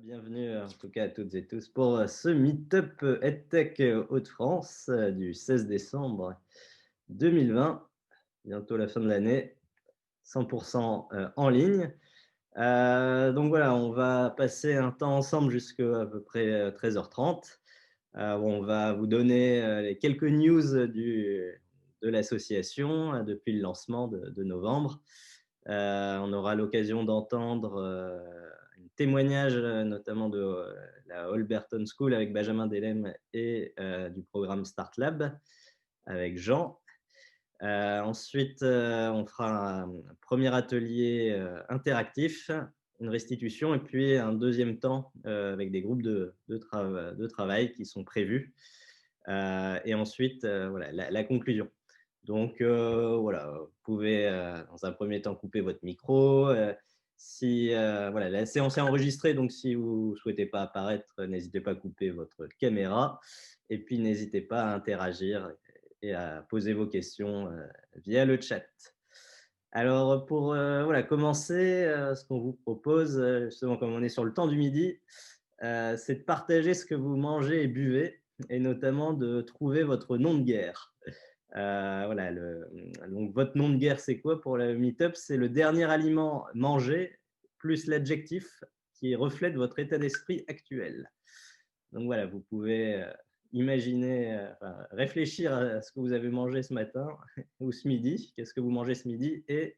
Bienvenue en tout cas à toutes et tous pour ce Meetup EdTech Hauts-de-France du 16 décembre 2020, bientôt la fin de l'année, 100% en ligne. Donc voilà, on va passer un temps ensemble jusqu'à à peu près 13h30. Où on va vous donner les quelques news de l'association depuis le lancement de novembre. On aura l'occasion d'entendre un témoignage notamment de la Holberton School avec Benjamin Delem et du programme Start Lab avec Jean. Ensuite, on fera un premier atelier interactif, une restitution et puis un deuxième temps avec des groupes de travail qui sont prévus. Et ensuite, voilà, la conclusion. Donc, voilà, vous pouvez dans un premier temps couper votre micro. Voilà, la séance est enregistrée, donc si vous ne souhaitez pas apparaître, n'hésitez pas à couper votre caméra. Et puis, n'hésitez pas à interagir et à poser vos questions via le chat. Alors, pour voilà, commencer, ce qu'on vous propose, justement, comme on est sur le temps du midi, c'est de partager ce que vous mangez et buvez, et notamment de trouver votre nom de guerre. Voilà, donc votre nom de guerre, c'est quoi pour le Meetup? C'est le dernier aliment mangé plus l'adjectif qui reflète votre état d'esprit actuel. Donc voilà, vous pouvez imaginer, réfléchir à ce que vous avez mangé ce matin ou ce midi, qu'est-ce que vous mangez ce midi, et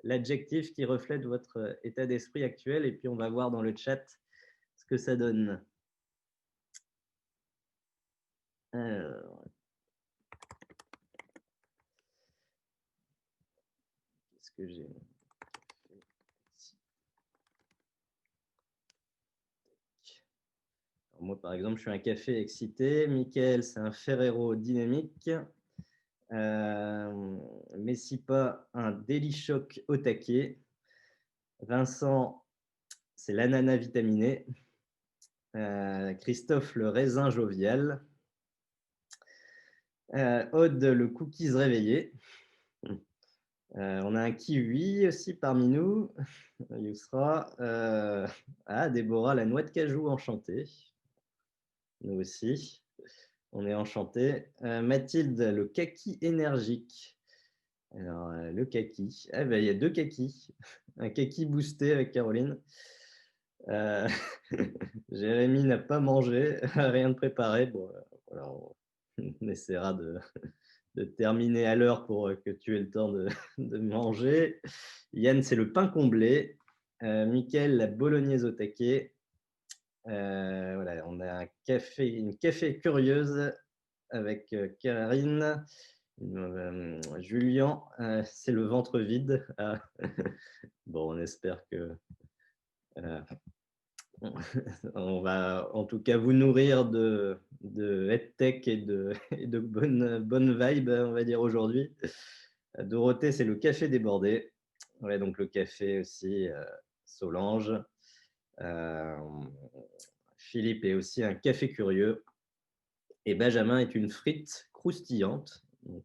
l'adjectif qui reflète votre état d'esprit actuel. Et puis, on va voir dans le chat ce que ça donne. Alors, qu'est-ce que j'ai? Alors moi, par exemple, je suis un café excité. Michael, c'est un Ferrero dynamique. Messipa, un Daily Shock au taquet. Vincent, c'est l'ananas vitaminé. Christophe, le raisin jovial. Aude, le cookies réveillé. On a un kiwi aussi parmi nous. Yousra. Déborah, la noix de cajou enchantée. Nous aussi, on est enchantés. Mathilde, le kaki énergique. Alors, le kaki. Il y a deux kakis. Un kaki boosté avec Caroline. Jérémy n'a pas mangé, rien de préparé. Bon, voilà, on essaiera de terminer à l'heure pour que tu aies le temps de manger. Yann, c'est le pain comblé. Mickaël, la bolognaise au taquet. Voilà, on a une café curieuse avec Karine. Julien, c'est le ventre vide. Bon, on espère que on va en tout cas vous nourrir de EdTech et de bonnes vibes, on va dire, aujourd'hui. Dorothée, c'est le café débordé. Ouais, donc le café aussi, Solange. Philippe est aussi un café curieux. Et Benjamin est une frite croustillante. Donc,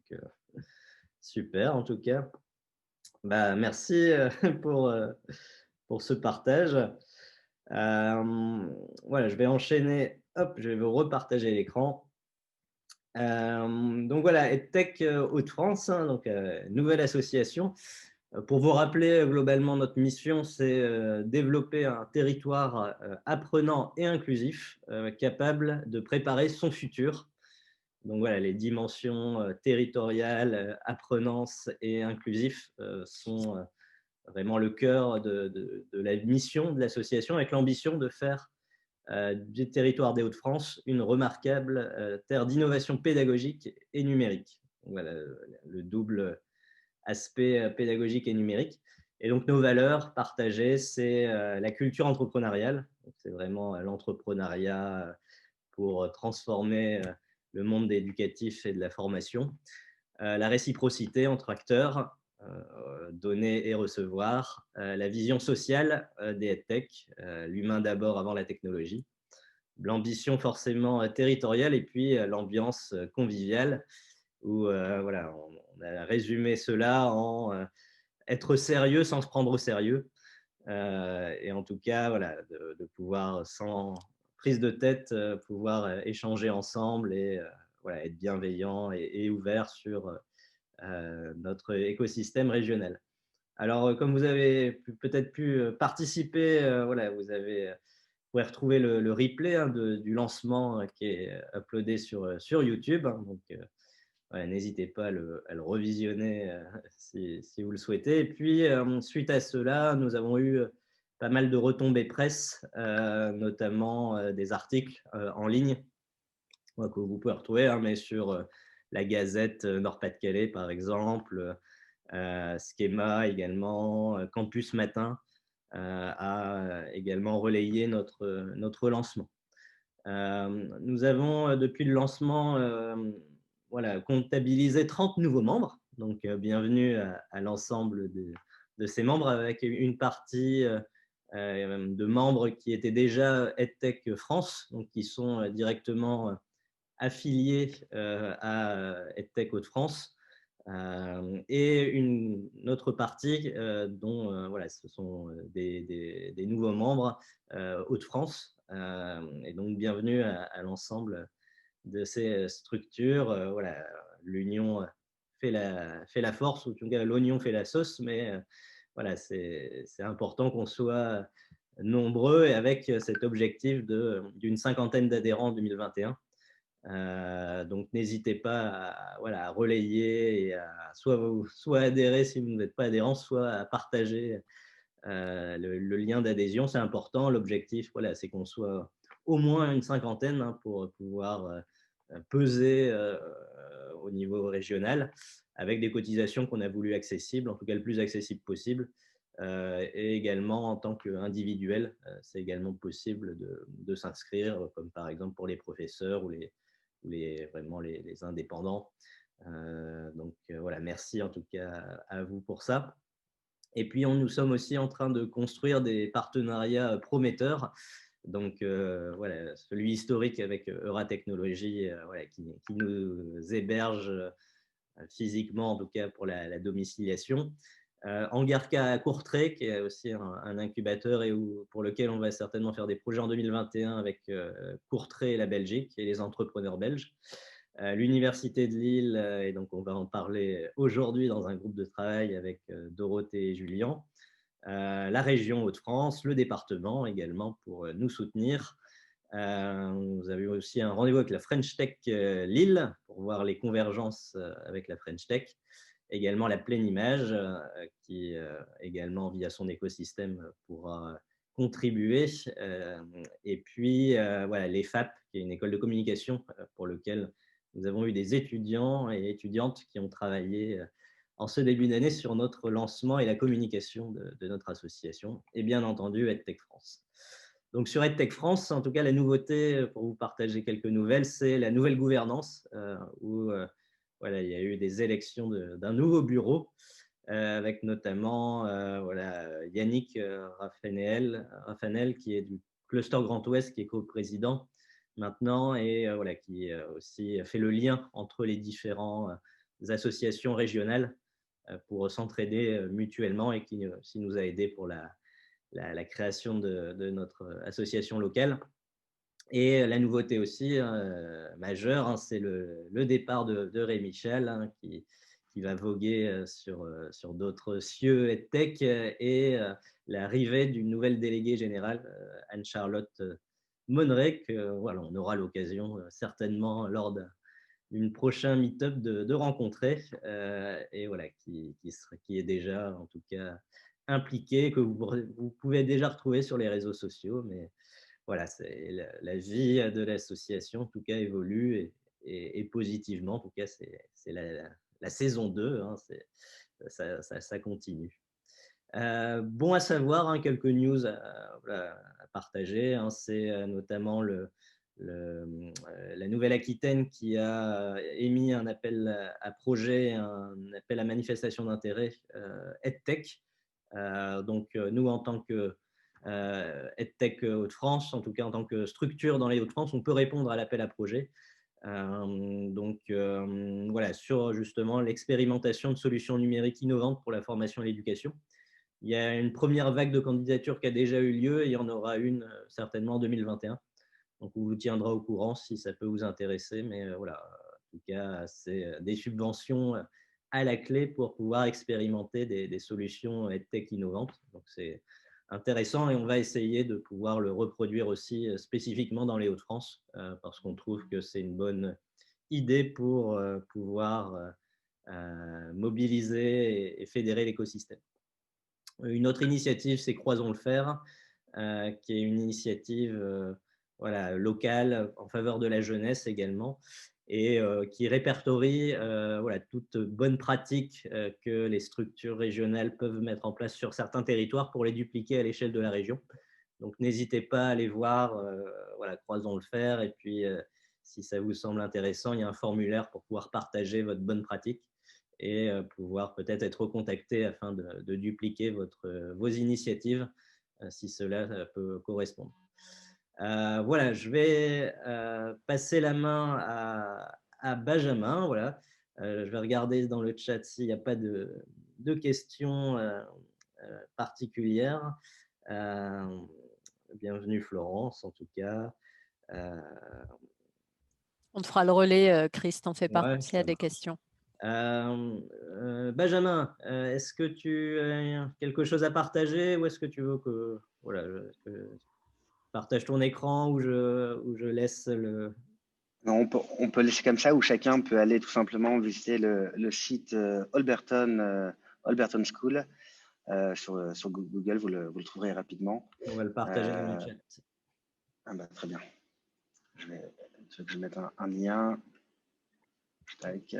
super en tout cas. Merci pour ce partage. Voilà, je vais enchaîner. Hop, je vais vous repartager l'écran. Donc voilà, EdTech Hauts-de-France, hein, donc nouvelle association. Pour vous rappeler, globalement, notre mission, c'est développer un territoire apprenant et inclusif, capable de préparer son futur. Donc voilà, les dimensions territoriales, apprenance et inclusif sont vraiment le cœur de la mission de l'association, avec l'ambition de faire du territoire des Hauts-de-France une remarquable terre d'innovation pédagogique et numérique. Voilà le double aspect pédagogique et numérique. Et donc, nos valeurs partagées, c'est la culture entrepreneuriale. C'est vraiment l'entrepreneuriat pour transformer le monde éducatif et de la formation. La réciprocité entre acteurs, donner et recevoir. La vision sociale des EdTech, l'humain d'abord avant la technologie. L'ambition forcément territoriale et puis l'ambiance conviviale où voilà, on a résumé cela en être sérieux sans se prendre au sérieux. Et en tout cas, voilà, de pouvoir, sans prise de tête, pouvoir échanger ensemble et voilà, être bienveillant et ouvert sur notre écosystème régional. Alors, comme vous avez peut-être pu participer, voilà, vous pouvez retrouver le replay hein, du lancement qui est uploadé sur YouTube. Hein, donc, ouais, n'hésitez pas à le revisionner si vous le souhaitez. Et puis, suite à cela, nous avons eu pas mal de retombées presse, notamment des articles en ligne que vous pouvez retrouver, hein, mais sur la Gazette Nord-Pas-de-Calais, par exemple, Schema également, Campus Matin a également relayé notre lancement. Nous avons, depuis le lancement, voilà, comptabilisé 30 nouveaux membres. Donc, bienvenue à l'ensemble de ces membres, avec une partie de membres qui étaient déjà EdTech France, donc qui sont directement affiliés à EdTech Hauts-de-France, et une autre partie dont voilà, ce sont des nouveaux membres Hauts-de-France. Et donc, bienvenue à l'ensemble de ces structures. Voilà, l'union fait la force, ou en tout cas, l'oignon fait la sauce, mais voilà, c'est important qu'on soit nombreux et avec cet objectif d'une cinquantaine d'adhérents en 2021. Donc, n'hésitez pas voilà, à relayer et à soit adhérer si vous n'êtes pas adhérent, soit à partager le lien d'adhésion. C'est important. L'objectif, voilà, c'est qu'on soit au moins une cinquantaine hein, pour pouvoir peser au niveau régional, avec des cotisations qu'on a voulu accessibles, en tout cas le plus accessible possible. Et également en tant qu'individuel, c'est également possible de s'inscrire, comme par exemple pour les professeurs ou vraiment les indépendants. Donc voilà, merci en tout cas à vous pour ça. Et puis, nous sommes aussi en train de construire des partenariats prometteurs. Donc, voilà, celui historique avec Euratechnologies, voilà, qui nous héberge physiquement, en tout cas pour la domiciliation. Angarca à Courtrai, qui est aussi un incubateur et pour lequel on va certainement faire des projets en 2021 avec Courtrai et la Belgique et les entrepreneurs belges. L'Université de Lille, et donc on va en parler aujourd'hui dans un groupe de travail avec Dorothée et Julien. La région Hauts-de-France, le département également pour nous soutenir. Nous avons aussi un rendez-vous avec la French Tech Lille pour voir les convergences avec la French Tech. Également la Pleine Image qui également via son écosystème pourra contribuer. Et puis voilà, l'EFAP qui est une école de communication pour lequel nous avons eu des étudiants et étudiantes qui ont travaillé en ce début d'année sur notre lancement et la communication de notre association, et bien entendu EdTech France. Donc sur EdTech France, en tout cas, la nouveauté, pour vous partager quelques nouvelles, c'est la nouvelle gouvernance, où voilà, il y a eu des élections d'un nouveau bureau, avec notamment voilà, Yannick Raffanel, qui est du Cluster Grand Ouest, qui est co-président maintenant, et voilà, qui aussi fait le lien entre les différentes associations régionales pour s'entraider mutuellement, et qui aussi nous a aidés pour la création de notre association locale. Et la nouveauté aussi majeure, hein, c'est le départ de Rémichel, hein, qui va voguer sur d'autres cieux EdTech, et l'arrivée d'une nouvelle déléguée générale, Anne-Charlotte Monneret, que voilà, on aura l'occasion certainement lors d'une prochaine meet-up de rencontrer, et voilà, qui est déjà en tout cas impliqué, que vous pouvez déjà retrouver sur les réseaux sociaux. Mais voilà, la vie de l'association, en tout cas, évolue et positivement. En tout cas, c'est la saison 2, hein, ça continue. Bon à savoir, hein, quelques news voilà, à partager, hein, c'est notamment la Nouvelle-Aquitaine qui a émis un appel à projet, un appel à manifestation d'intérêt EdTech. Donc, nous, en tant que EdTech Hauts-de-France, en tout cas en tant que structure dans les Hauts-de-France, on peut répondre à l'appel à projet. Donc, voilà, sur justement l'expérimentation de solutions numériques innovantes pour la formation et l'éducation. Il y a une première vague de candidatures qui a déjà eu lieu et il y en aura une certainement en 2021. Donc, on vous tiendra au courant si ça peut vous intéresser. Mais voilà, en tout cas, c'est des subventions à la clé pour pouvoir expérimenter des solutions EdTech innovantes. Donc, c'est intéressant et on va essayer de pouvoir le reproduire aussi spécifiquement dans les Hauts-de-France parce qu'on trouve que c'est une bonne idée pour pouvoir mobiliser et fédérer l'écosystème. Une autre initiative, c'est Croisons le fer, qui est une initiative voilà, locale en faveur de la jeunesse également et qui répertorie voilà, toutes bonnes pratiques que les structures régionales peuvent mettre en place sur certains territoires pour les dupliquer à l'échelle de la région. Donc, n'hésitez pas à aller voir, voilà, Croisons le fer. Et puis, si ça vous semble intéressant, il y a un formulaire pour pouvoir partager votre bonne pratique et pouvoir peut-être être recontacté afin de dupliquer vos initiatives si cela peut correspondre. Voilà, je vais passer la main à Benjamin. Voilà. Je vais regarder dans le chat s'il n'y a pas de questions particulières. Bienvenue Florence, en tout cas. On te fera le relais, Chris, t'en fais pas, Ouais, s'il y a des questions. Benjamin, est-ce que tu as quelque chose à partager ou est-ce que tu veux que, voilà, que je partage ton écran ou je laisse le… Non, on peut laisser comme ça, où chacun peut aller tout simplement visiter le site Alberton School sur Google, vous le trouverez rapidement. On va le partager dans le chat. Très bien. Je vais mettre un lien. Tac.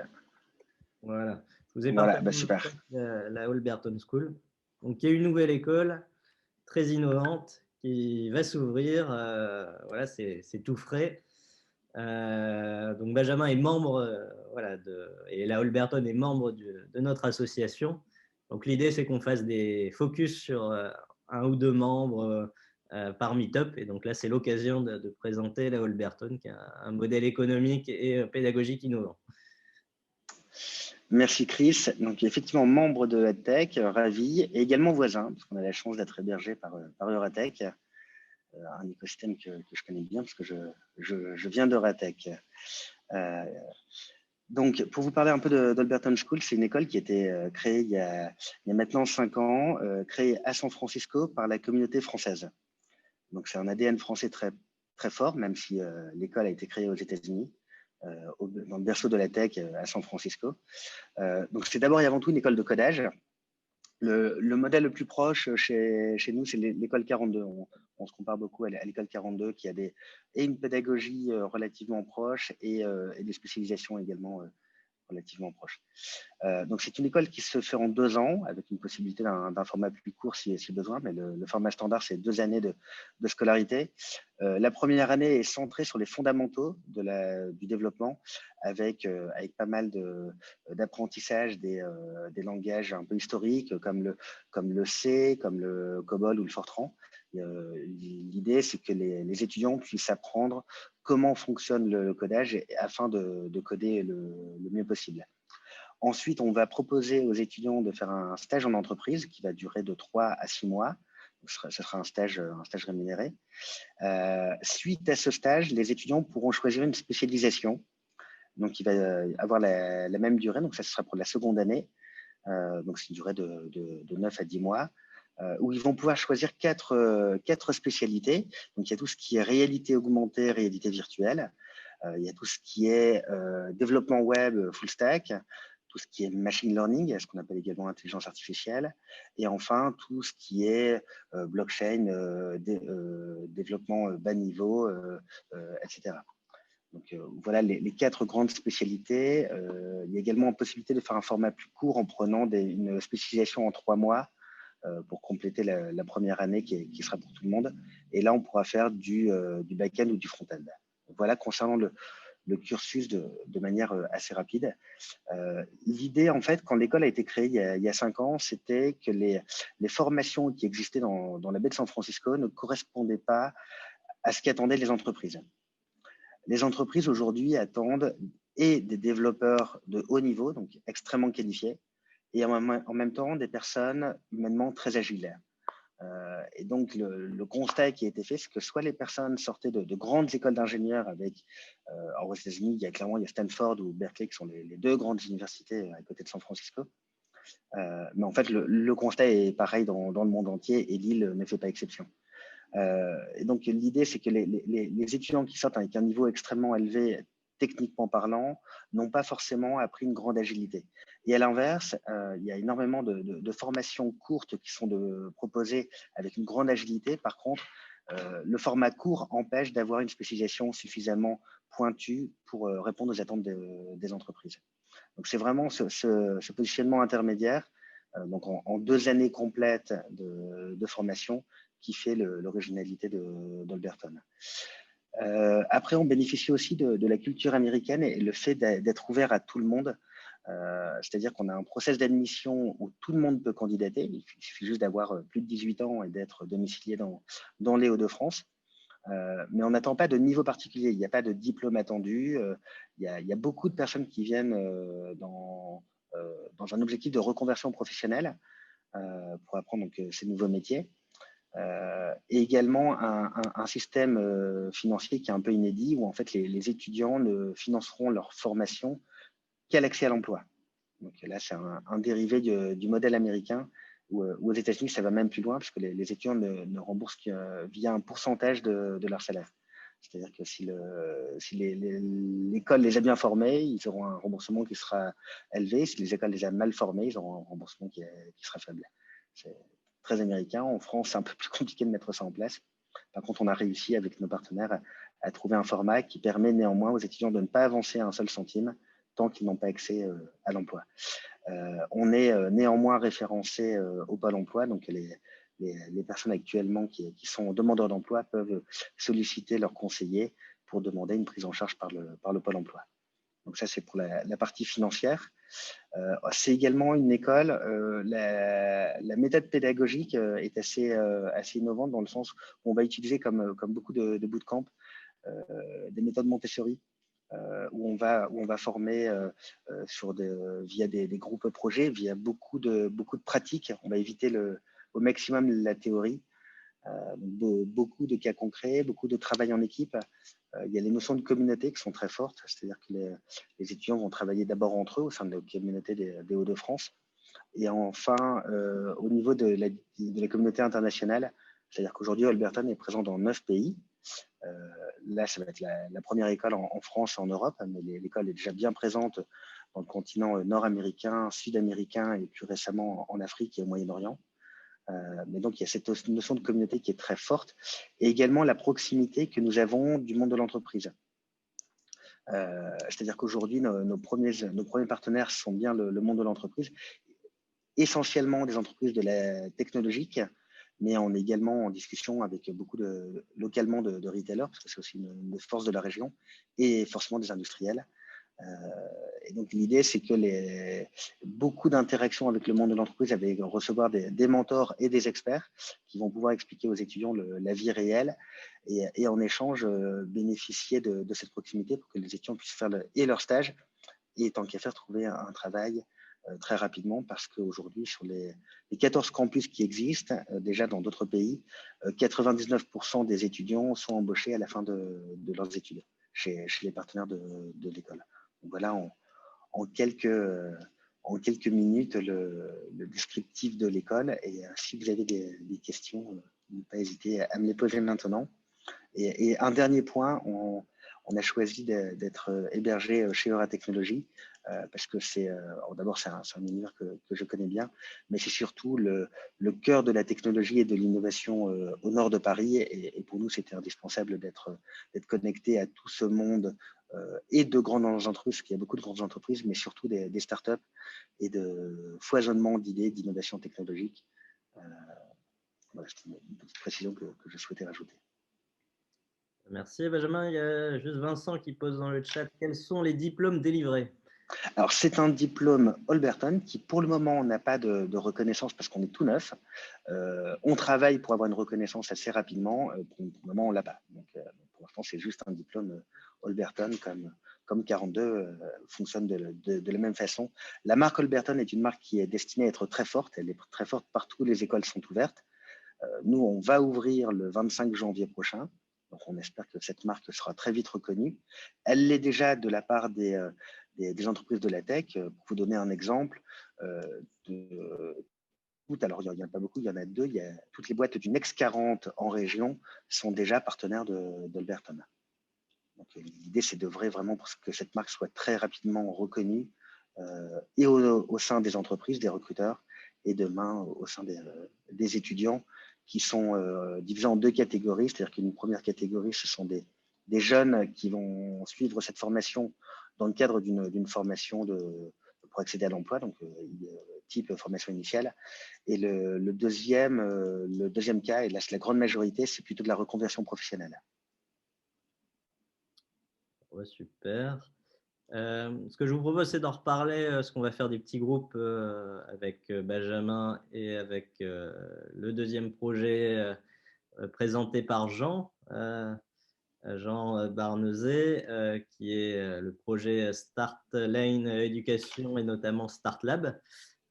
Voilà. Je vous ai Voilà, partagé super. la Alberton School, donc, qui est une nouvelle école très innovante qui va s'ouvrir. Voilà, c'est tout frais. Donc Benjamin est membre, voilà, et la Alberton est membre de notre association. Donc l'idée, c'est qu'on fasse des focus sur un ou deux membres par meet-up. Et donc là, c'est l'occasion de présenter la Alberton, qui est un modèle économique et pédagogique innovant. Merci Chris. Donc effectivement, membre de EdTech, ravi, et également voisin, parce qu'on a la chance d'être hébergé par Euratech, un écosystème que je connais bien, parce que je viens d'Euratech. Donc, pour vous parler un peu d'Alberton School, c'est une école qui a été créée il y a maintenant 5 ans, créée à San Francisco par la communauté française. Donc, c'est un ADN français très, très fort, même si l'école a été créée aux États-Unis, dans le berceau de la tech à San Francisco. Donc, c'est d'abord et avant tout une école de codage. Le modèle le plus proche chez nous, c'est l'école 42. On se compare beaucoup à l'école 42 qui a une pédagogie relativement proche et des spécialisations également relativement proches. Donc, c'est une école qui se fait en 2 ans avec une possibilité d'un format plus court si besoin, mais le format standard, c'est 2 années de scolarité. La première année est centrée sur les fondamentaux du développement avec pas mal d'apprentissage des langages un peu historiques comme le C, comme le COBOL ou le Fortran. L'idée, c'est que les étudiants puissent apprendre comment fonctionne le codage afin de coder le mieux possible. Ensuite, on va proposer aux étudiants de faire un stage en entreprise qui va durer de 3 à 6 mois. Ce sera un stage rémunéré. Suite à ce stage, les étudiants pourront choisir une spécialisation. Donc, il va avoir la même durée. Donc, ça sera pour la seconde année. Donc, c'est une durée de 9 à 10 mois. Où ils vont pouvoir choisir 4 spécialités. Donc, il y a tout ce qui est réalité augmentée, réalité virtuelle. Il y a tout ce qui est développement web full stack, tout ce qui est machine learning, ce qu'on appelle également intelligence artificielle, et enfin tout ce qui est blockchain, développement bas niveau, etc. Donc voilà les 4 grandes spécialités. Il y a également une possibilité de faire un format plus court en prenant une spécialisation en 3 mois pour compléter la première année qui sera pour tout le monde. Et là, on pourra faire du back-end ou du front-end. Voilà concernant le cursus de manière assez rapide. L'idée, en fait, quand l'école a été créée il y a 5 ans, c'était que les formations qui existaient dans la baie de San Francisco ne correspondaient pas à ce qu'attendaient les entreprises. Les entreprises aujourd'hui attendent des développeurs de haut niveau, donc extrêmement qualifiés, et en même temps des personnes humainement très agiles. Et donc, le constat qui a été fait, c'est que soit les personnes sortaient de grandes écoles d'ingénieurs alors aux États-Unis, il y a Stanford ou Berkeley qui sont les deux grandes universités à côté de San Francisco. Mais en fait, le constat est pareil dans le monde entier et l'île ne fait pas exception. Et donc, l'idée, c'est que les étudiants qui sortent avec un niveau extrêmement élevé, techniquement parlant, n'ont pas forcément appris une grande agilité. Et à l'inverse, il y a énormément de formations courtes qui sont proposées avec une grande agilité. Par contre, le format court empêche d'avoir une spécialisation suffisamment pointue pour répondre aux attentes des entreprises. Donc, c'est vraiment ce positionnement intermédiaire, donc en 2 années complètes de formation, qui fait l'originalité d'Alberton. Après, on bénéficie aussi de la culture américaine et le fait d'être ouvert à tout le monde. C'est-à-dire qu'on a un process d'admission où tout le monde peut candidater. Il suffit juste d'avoir plus de 18 ans et d'être domicilié dans les Hauts-de-France. Mais on n'attend pas de niveau particulier. Il n'y a pas de diplôme attendu. Il y a beaucoup de personnes qui viennent dans un objectif de reconversion professionnelle pour apprendre donc, ces nouveaux métiers. Et également un système financier qui est un peu inédit, où en fait les étudiants ne financeront leur formation qu'à l'accès à l'emploi. Donc là, c'est un dérivé du modèle américain, où aux États-Unis, ça va même plus loin, parce que les étudiants ne remboursent que via un pourcentage de leur salaire. C'est-à-dire que si l'école les a bien formés, ils auront un remboursement qui sera élevé. Si les écoles les a mal formés, ils auront un remboursement qui sera faible. C'est très américain. En France, c'est un peu plus compliqué de mettre ça en place. Par contre, on a réussi avec nos partenaires à trouver un format qui permet néanmoins aux étudiants de ne pas avancer un seul centime tant qu'ils n'ont pas accès à l'emploi. On est néanmoins référencé au Pôle emploi, donc les personnes actuellement qui sont demandeurs d'emploi peuvent solliciter leurs conseillers pour demander une prise en charge par le Pôle emploi. Donc ça, c'est pour la partie financière. C'est également une école, la méthode pédagogique est assez innovante dans le sens où on va utiliser comme beaucoup de bootcamp des méthodes Montessori, où on va former via des groupes projets, via beaucoup de pratiques. On va éviter au maximum la théorie, beaucoup de cas concrets, beaucoup de travail en équipe. Il y a les notions de communauté qui sont très fortes, c'est-à-dire que les étudiants vont travailler d'abord entre eux au sein de la communauté des Hauts-de-France. Et enfin, au niveau de la communauté internationale, c'est-à-dire qu'aujourd'hui, Alberton est présent dans 9 pays. Là, ça va être la première école en France et en Europe, mais l'école est déjà bien présente dans le continent nord-américain, sud-américain et plus récemment en Afrique et au Moyen-Orient. Mais donc, il y a cette notion de communauté qui est très forte et également la proximité que nous avons du monde de l'entreprise. C'est-à-dire qu'aujourd'hui, nos premiers partenaires sont bien le monde de l'entreprise, essentiellement des entreprises de la technologique, mais on est également en discussion avec beaucoup localement de retailers, parce que c'est aussi une force de la région, et forcément des industriels. Et donc, l'idée, c'est que beaucoup d'interactions avec le monde de l'entreprise avec recevoir des mentors et des experts qui vont pouvoir expliquer aux étudiants la vie réelle et en échange bénéficier de cette proximité pour que les étudiants puissent faire leur stage et tant qu'à faire trouver un travail très rapidement, parce qu'aujourd'hui, sur les 14 campus qui existent, déjà dans d'autres pays, 99% des étudiants sont embauchés à la fin de leurs études chez les partenaires de l'école. Donc voilà, en quelques minutes, le descriptif de l'école. Et si vous avez des questions, ne pas hésiter à me les poser maintenant. Et un dernier point, on a choisi d'être hébergé chez Euratechnologies parce que d'abord c'est un univers que je connais bien, mais c'est surtout le cœur de la technologie et de l'innovation au nord de Paris. Et pour nous, c'était indispensable d'être connecté à tout ce monde et de grandes entreprises, parce qu'il y a beaucoup de grandes entreprises, mais surtout des startups et de foisonnement d'idées, d'innovation technologique. Voilà, c'est une petite précision que je souhaitais rajouter. Merci Benjamin. Il y a juste Vincent qui pose dans le chat: quels sont les diplômes délivrés? Alors, c'est un diplôme Alberton qui, pour le moment, n'a pas de reconnaissance parce qu'on est tout neuf. On travaille pour avoir une reconnaissance assez rapidement. Pour le moment, on ne l'a pas. Donc, pour l'instant, c'est juste un diplôme Alberton comme 42 fonctionne de la même façon. La marque Holberton est une marque qui est destinée à être très forte. Elle est très forte partout où les écoles sont ouvertes. Nous, on va ouvrir le 25 janvier prochain. Donc, on espère que cette marque sera très vite reconnue. Elle l'est déjà de la part des entreprises de la tech. Pour vous donner un exemple, alors il n'y en a pas beaucoup, il y en a 2. Toutes les boîtes du Next 40 en région sont déjà partenaires d'Holberton. Donc, l'idée, c'est de vraiment que cette marque soit très rapidement reconnue et au sein des entreprises, des recruteurs, et demain au sein des étudiants qui sont divisés en 2 catégories. C'est-à-dire qu'une première catégorie, ce sont des jeunes qui vont suivre cette formation dans le cadre d'une formation pour accéder à l'emploi, donc type formation initiale. Et le deuxième cas, et là c'est la grande majorité, c'est plutôt de la reconversion professionnelle. Ouais, super. Ce que je vous propose, c'est d'en reparler, parce qu'on va faire des petits groupes avec Benjamin et avec le deuxième projet présenté par Jean Barnezet, qui est le projet Start Lane Éducation et notamment Start Lab.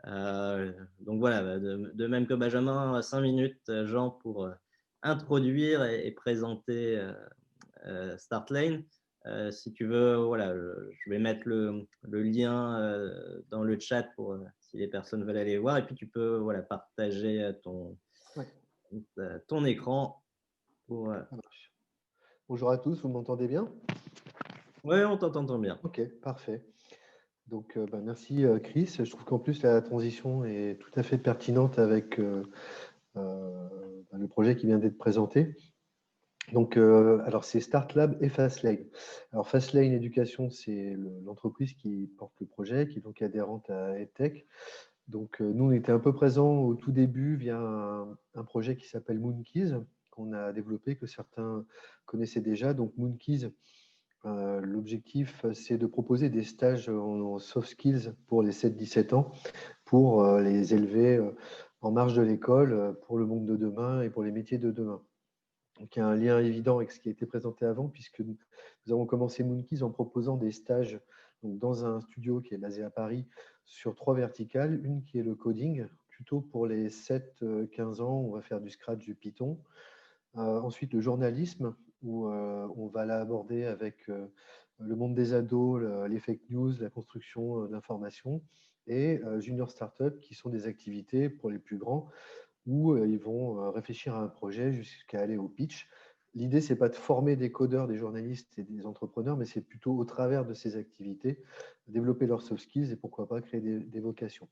Donc voilà, de même que Benjamin, 5 minutes, Jean, pour introduire et présenter Start Lane. Si tu veux, voilà, je vais mettre le lien dans le chat pour si les personnes veulent aller voir. Et puis, tu peux partager ton écran. Bonjour à tous, vous m'entendez bien? Oui, on t'entend bien. Ok, parfait. Donc, merci Chris. Je trouve qu'en plus, la transition est tout à fait pertinente avec le projet qui vient d'être présenté. Donc, alors c'est Start Lab et Fastlane. Alors, Fastlane Éducation, c'est l'entreprise qui porte le projet, qui est donc adhérente à EdTech. Donc, nous, on était un peu présents au tout début via un projet qui s'appelle Moonkeys, qu'on a développé, que certains connaissaient déjà. Donc, Moonkeys, l'objectif, c'est de proposer des stages en soft skills pour les 7-17 ans, pour les élever en marge de l'école, pour le monde de demain et pour les métiers de demain. Donc, il y a un lien évident avec ce qui a été présenté avant, puisque nous avons commencé Moonkeys en proposant des stages donc, dans un studio qui est basé à Paris sur 3 verticales. Une qui est le coding, plutôt pour les 7-15 ans, on va faire du Scratch, du Python. Ensuite, le journalisme, où on va l'aborder avec le monde des ados, les fake news, la construction d'informations, et Junior Startup, qui sont des activités pour les plus grands, où ils vont réfléchir à un projet jusqu'à aller au pitch. L'idée, ce n'est pas de former des codeurs, des journalistes et des entrepreneurs, mais c'est plutôt au travers de ces activités, développer leurs soft skills et pourquoi pas créer des vocations.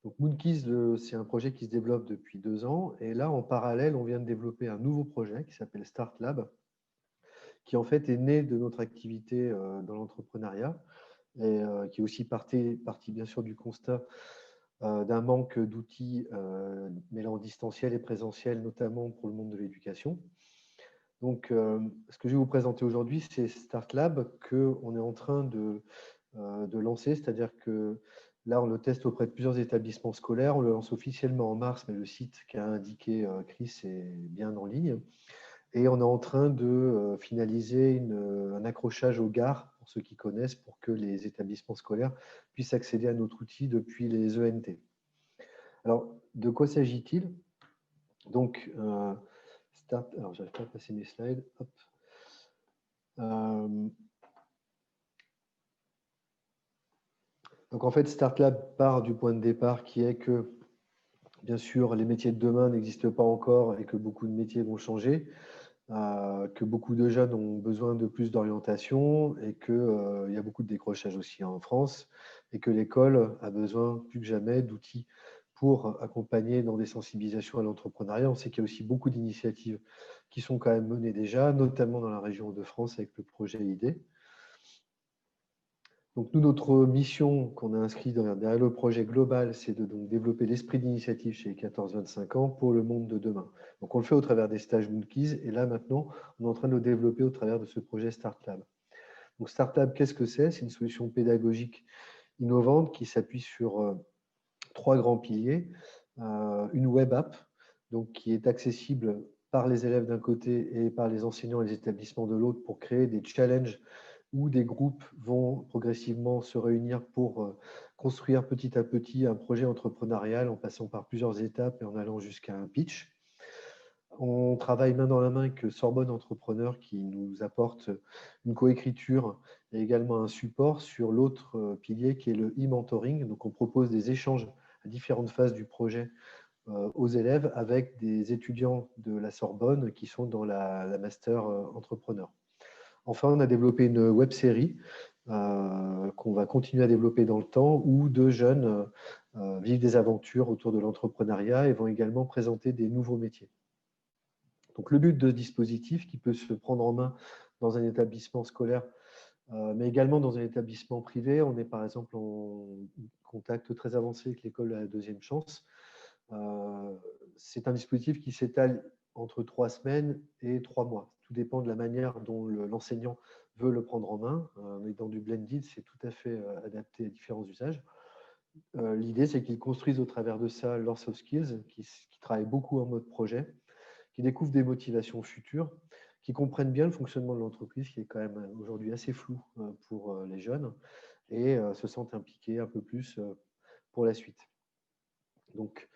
Donc Moonkeys, c'est un projet qui se développe depuis 2 ans. Et là, en parallèle, on vient de développer un nouveau projet qui s'appelle Start Lab, qui en fait est né de notre activité dans l'entrepreneuriat et qui est aussi parti bien sûr du constat d'un manque d'outils mêlant distanciel et présentiel, notamment pour le monde de l'éducation. Donc, ce que je vais vous présenter aujourd'hui, c'est Start Lab qu'on est en train de lancer, c'est-à-dire que là, on le teste auprès de plusieurs établissements scolaires. On le lance officiellement en mars, mais le site qu'a indiqué Chris est bien en ligne. Et on est en train de finaliser un accrochage aux gares, pour ceux qui connaissent, pour que les établissements scolaires puissent accéder à notre outil depuis les ENT. Alors, de quoi s'agit-il? Donc, alors, j'arrive pas à passer mes slides. Hop. Donc, en fait, Start Lab part du point de départ qui est que, bien sûr, les métiers de demain n'existent pas encore et que beaucoup de métiers vont changer, que beaucoup de jeunes ont besoin de plus d'orientation et qu'il y a beaucoup de décrochage aussi en France et que l'école a besoin plus que jamais d'outils pour accompagner dans des sensibilisations à l'entrepreneuriat. On sait qu'il y a aussi beaucoup d'initiatives qui sont quand même menées déjà, notamment dans la région de France avec le projet ID. Donc nous, notre mission qu'on a inscrite derrière le projet global, c'est de donc développer l'esprit d'initiative chez les 14-25 ans pour le monde de demain. Donc on le fait au travers des stages Moonkeys et là maintenant, on est en train de le développer au travers de ce projet Start Lab. Donc Start Lab, qu'est-ce que c'est? C'est une solution pédagogique innovante qui s'appuie sur 3 grands piliers. Une web app donc, qui est accessible par les élèves d'un côté et par les enseignants et les établissements de l'autre pour créer des challenges où des groupes vont progressivement se réunir pour construire petit à petit un projet entrepreneurial en passant par plusieurs étapes et en allant jusqu'à un pitch. On travaille main dans la main avec Sorbonne Entrepreneur qui nous apporte une coécriture et également un support sur l'autre pilier qui est le e-mentoring. Donc, on propose des échanges à différentes phases du projet aux élèves avec des étudiants de la Sorbonne qui sont dans la master entrepreneur. Enfin, on a développé une web-série qu'on va continuer à développer dans le temps où deux jeunes vivent des aventures autour de l'entrepreneuriat et vont également présenter des nouveaux métiers. Donc, le but de ce dispositif qui peut se prendre en main dans un établissement scolaire, mais également dans un établissement privé. On est par exemple en contact très avancé avec l'école de la deuxième chance. C'est un dispositif qui s'étale entre 3 semaines et 3 mois. Tout dépend de la manière dont l'enseignant veut le prendre en main. On est dans du blended, c'est tout à fait adapté à différents usages. L'idée, c'est qu'ils construisent au travers de ça leurs soft skills, qui travaillent beaucoup en mode projet, qui découvrent des motivations futures, qui comprennent bien le fonctionnement de l'entreprise, qui est quand même aujourd'hui assez flou pour les jeunes, et se sentent impliqués un peu plus pour la suite. Donc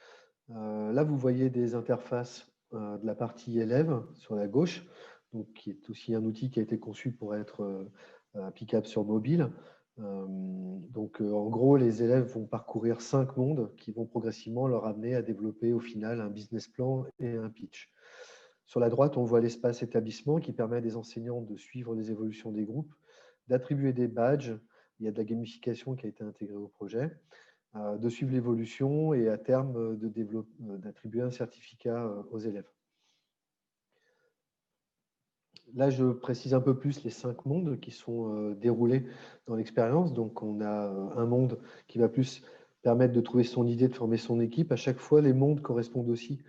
là, vous voyez des interfaces de la partie élève sur la gauche, donc, qui est aussi un outil qui a été conçu pour être applicable sur mobile. Donc, en gros, les élèves vont parcourir 5 mondes qui vont progressivement leur amener à développer au final un business plan et un pitch. Sur la droite, on voit l'espace établissement qui permet à des enseignants de suivre les évolutions des groupes, d'attribuer des badges. Il y a de la gamification qui a été intégrée au projet, de suivre l'évolution et à terme d'attribuer un certificat aux élèves. Là, je précise un peu plus les 5 mondes qui sont déroulés dans l'expérience. Donc, on a un monde qui va plus permettre de trouver son idée, de former son équipe. À chaque fois, les mondes correspondent aussi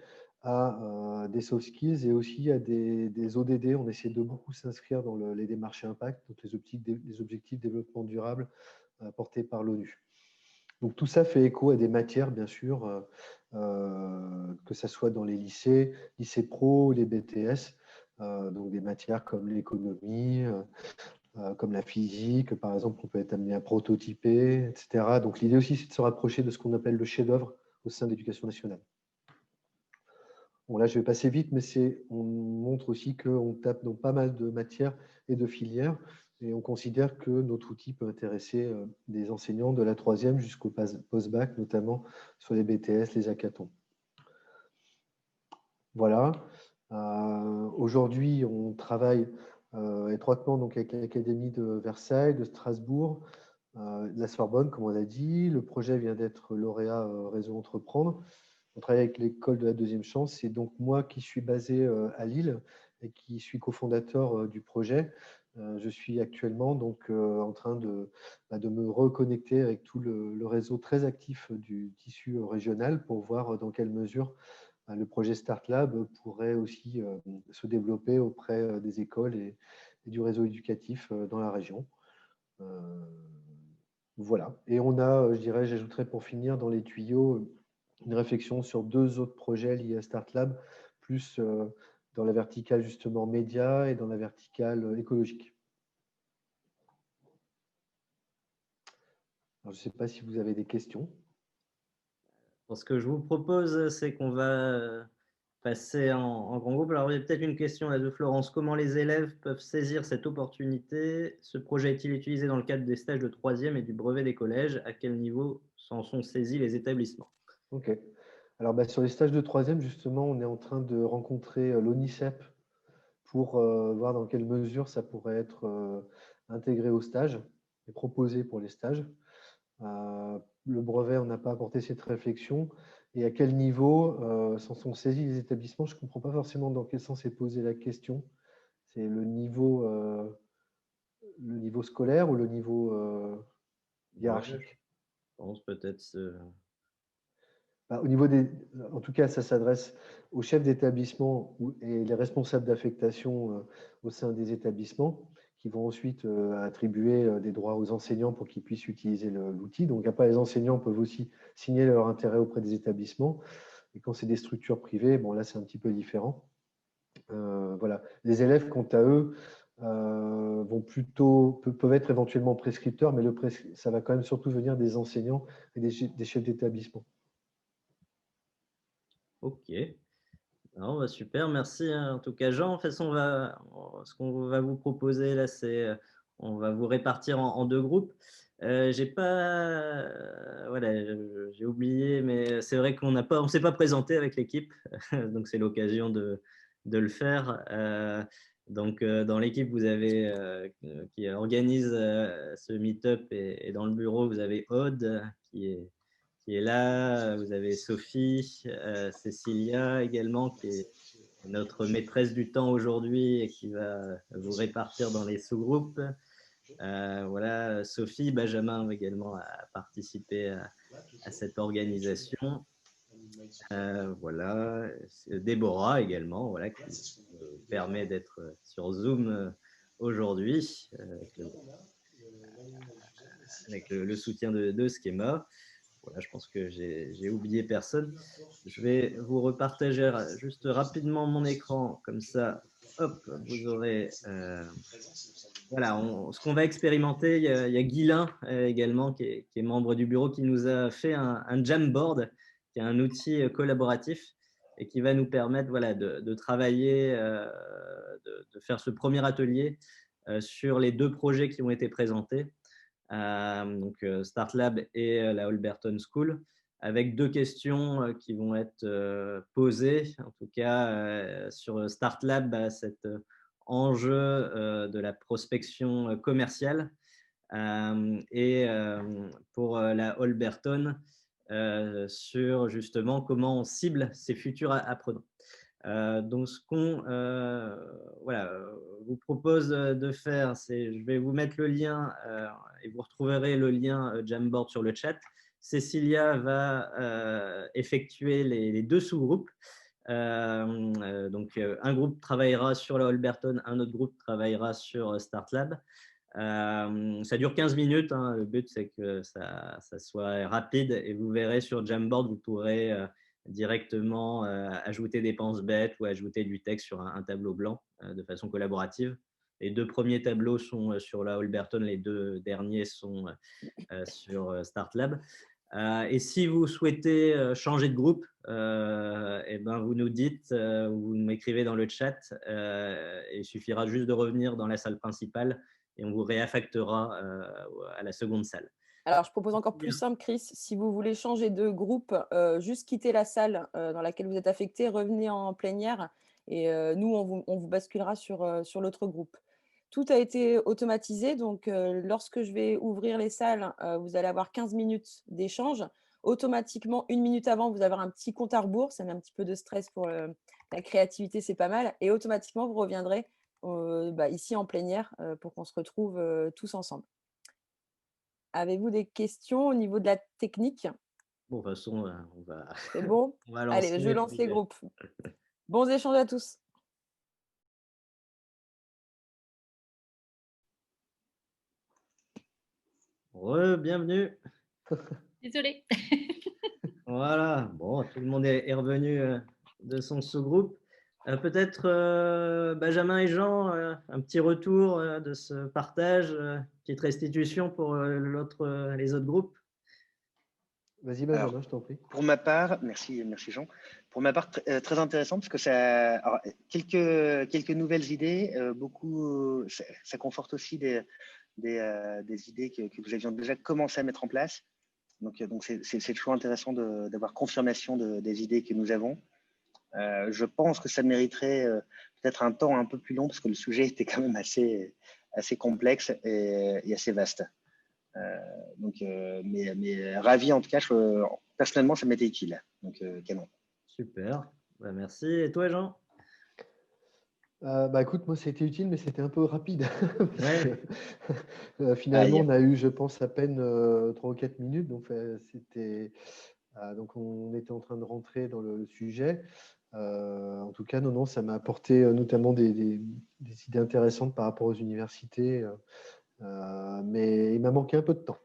à des soft skills et aussi à des ODD. On essaie de beaucoup s'inscrire dans les démarches impact, donc les objectifs développement durable portés par l'ONU. Donc tout ça fait écho à des matières, bien sûr, que ce soit dans les lycées pro, les BTS, donc des matières comme l'économie, comme la physique, par exemple, on peut être amené à prototyper, etc. Donc l'idée aussi, c'est de se rapprocher de ce qu'on appelle le chef-d'œuvre au sein de l'éducation nationale. Bon, là, je vais passer vite, mais on montre aussi qu'on tape dans pas mal de matières et de filières, et on considère que notre outil peut intéresser des enseignants de la 3e jusqu'au post-bac, notamment sur les BTS, les hackathons. Voilà. Aujourd'hui, on travaille étroitement donc, avec l'Académie de Versailles, de Strasbourg, de la Sorbonne, comme on l'a dit. Le projet vient d'être lauréat Réseau Entreprendre. On travaille avec l'école de la deuxième chance. C'est donc moi qui suis basé à Lille et qui suis cofondateur du projet. Je suis actuellement donc en train de me reconnecter avec tout le réseau très actif du tissu régional pour voir dans quelle mesure le projet Start Lab pourrait aussi se développer auprès des écoles et du réseau éducatif dans la région. Voilà. Et on a, je dirais, j'ajouterais pour finir dans les tuyaux, une réflexion sur 2 autres projets liés à Start Lab, plus dans la verticale justement média et dans la verticale écologique. Alors, je ne sais pas si vous avez des questions. Ce que je vous propose, c'est qu'on va passer en grand groupe. Alors, il y a peut-être une question là de Florence. Comment les élèves peuvent saisir cette opportunité? Ce projet est-il utilisé dans le cadre des stages de 3e et du brevet des collèges? À quel niveau s'en sont saisis les établissements? Ok. Alors, sur les stages de 3e, justement, on est en train de rencontrer l'ONICEP pour voir dans quelle mesure ça pourrait être intégré au stage et proposé pour les stages. Le brevet, on n'a pas apporté cette réflexion. Et à quel niveau s'en sont saisis les établissements? Je ne comprends pas forcément dans quel sens est posée la question. C'est le niveau scolaire ou le niveau hiérarchique? Ouais, je pense peut-être. Au niveau en tout cas, ça s'adresse aux chefs d'établissement et les responsables d'affectation au sein des établissements qui vont ensuite attribuer des droits aux enseignants pour qu'ils puissent utiliser l'outil. Donc après, les enseignants peuvent aussi signer leur intérêt auprès des établissements. Et quand c'est des structures privées, bon là, c'est un petit peu différent. Voilà. Les élèves, quant à eux, peuvent être éventuellement prescripteurs, mais ça va quand même surtout venir des enseignants et des chefs d'établissement. Ok. Non, bah, super, merci hein. En tout cas, Jean. En fait, ce qu'on va vous proposer là, c'est on va vous répartir en deux groupes. J'ai pas, voilà, j'ai oublié, mais c'est vrai on s'est pas présenté avec l'équipe, donc c'est l'occasion de le faire. Donc, dans l'équipe, vous avez qui organise ce meet-up et dans le bureau, vous avez Aude qui est là. Vous avez Sophie, Cécilia également, qui est notre maîtresse du temps aujourd'hui et qui va vous répartir dans les sous-groupes. Voilà, Sophie, Benjamin également a participé à cette organisation. Voilà, Déborah également, voilà, qui permet d'être sur Zoom aujourd'hui avec le soutien de Schema. Voilà, je pense que j'ai oublié personne. Je vais vous repartager juste rapidement mon écran, comme ça, hop, vous aurez. Voilà, ce qu'on va expérimenter, il y a Guilain également, qui est membre du bureau, qui nous a fait un Jamboard, qui est un outil collaboratif et qui va nous permettre voilà, de travailler, de faire ce premier atelier sur les deux projets qui ont été présentés. Donc Start Lab et la Holberton School, avec deux questions qui vont être posées. En tout cas, sur Start Lab, cet enjeu de la prospection commerciale et pour la Holberton, sur justement comment on cible ces futurs apprenants. Donc, ce qu'on voilà, vous propose de faire, c'est je vais vous mettre le lien et vous retrouverez le lien Jamboard sur le chat. Cécilia va effectuer les deux sous-groupes. Donc, un groupe travaillera sur la Holberton, un autre groupe travaillera sur Start Lab. Ça dure 15 minutes. Hein. Le but, c'est que ça soit rapide et vous verrez sur Jamboard, vous pourrez directement ajouter des penses-bêtes ou ajouter du texte sur un tableau blanc de façon collaborative. Les deux premiers tableaux sont sur la Holberton, les deux derniers sont sur Start Lab. Et si vous souhaitez changer de groupe, et ben vous nous dites, vous m'écrivez dans le chat, il suffira juste de revenir dans la salle principale et on vous réaffectera à la seconde salle. Alors, je propose encore plus simple, Chris. Si vous voulez changer de groupe, juste quitter la salle dans laquelle vous êtes affecté, revenez en plénière et nous, on vous basculera sur l'autre groupe. Tout a été automatisé, donc lorsque je vais ouvrir les salles, vous allez avoir 15 minutes d'échange. Automatiquement, 1 minute avant, vous avez un petit compte à rebours. Ça met un petit peu de stress pour la créativité, c'est pas mal. Et automatiquement, vous reviendrez ici en plénière pour qu'on se retrouve tous ensemble. Avez-vous des questions au niveau de la technique? Bon, de toute façon, on va. C'est bon? On va lancer. Allez, je lance les groupes. Bons échanges à tous. Bienvenue. Désolée. Voilà, bon, tout le monde est revenu de son sous-groupe. Peut-être Benjamin et Jean, un petit retour de ce partage, petite restitution pour les autres groupes. Vas-y Benjamin, je t'en prie. Pour ma part, merci Jean. Pour ma part, très intéressant parce que ça, alors, quelques nouvelles idées, ça conforte aussi des idées que nous avions déjà commencé à mettre en place. Donc c'est toujours intéressant d'avoir confirmation des idées que nous avons. Je pense que ça mériterait peut-être un temps un peu plus long parce que le sujet était quand même assez complexe et assez vaste. Mais ravi en tout cas, personnellement ça m'était utile. Donc canon. Super, merci. Et toi Jean? Écoute, moi c'était utile, mais c'était un peu rapide. Ouais. Finalement, on a eu, je pense, à peine 3 ou 4 minutes. Donc, donc on était en train de rentrer dans le sujet. En tout cas, non, ça m'a apporté notamment des idées intéressantes par rapport aux universités. Mais il m'a manqué un peu de temps.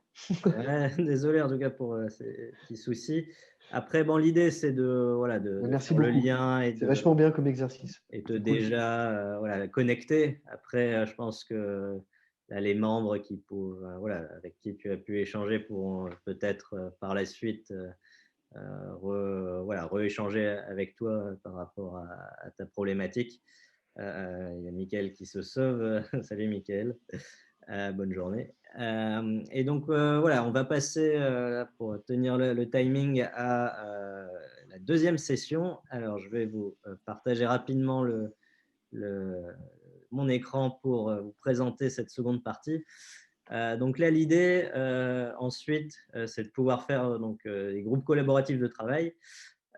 Ouais, désolé en tout cas pour ces petits soucis. Après, bon, l'idée, c'est de Merci faire le beaucoup. lien et C'est vachement bien comme exercice. et de C'est cool. déjà connecter. Après, je pense que là, les membres avec qui tu as pu échanger pourront peut-être par la suite rééchanger avec toi par rapport à ta problématique. Il y a Mickaël qui se sauve. Salut Mickaël. Bonne journée. Et donc, on va passer, pour tenir le timing, à la deuxième session. Alors, je vais vous partager rapidement mon écran pour vous présenter cette seconde partie. Donc là, l'idée, ensuite, c'est de pouvoir faire des groupes collaboratifs de travail.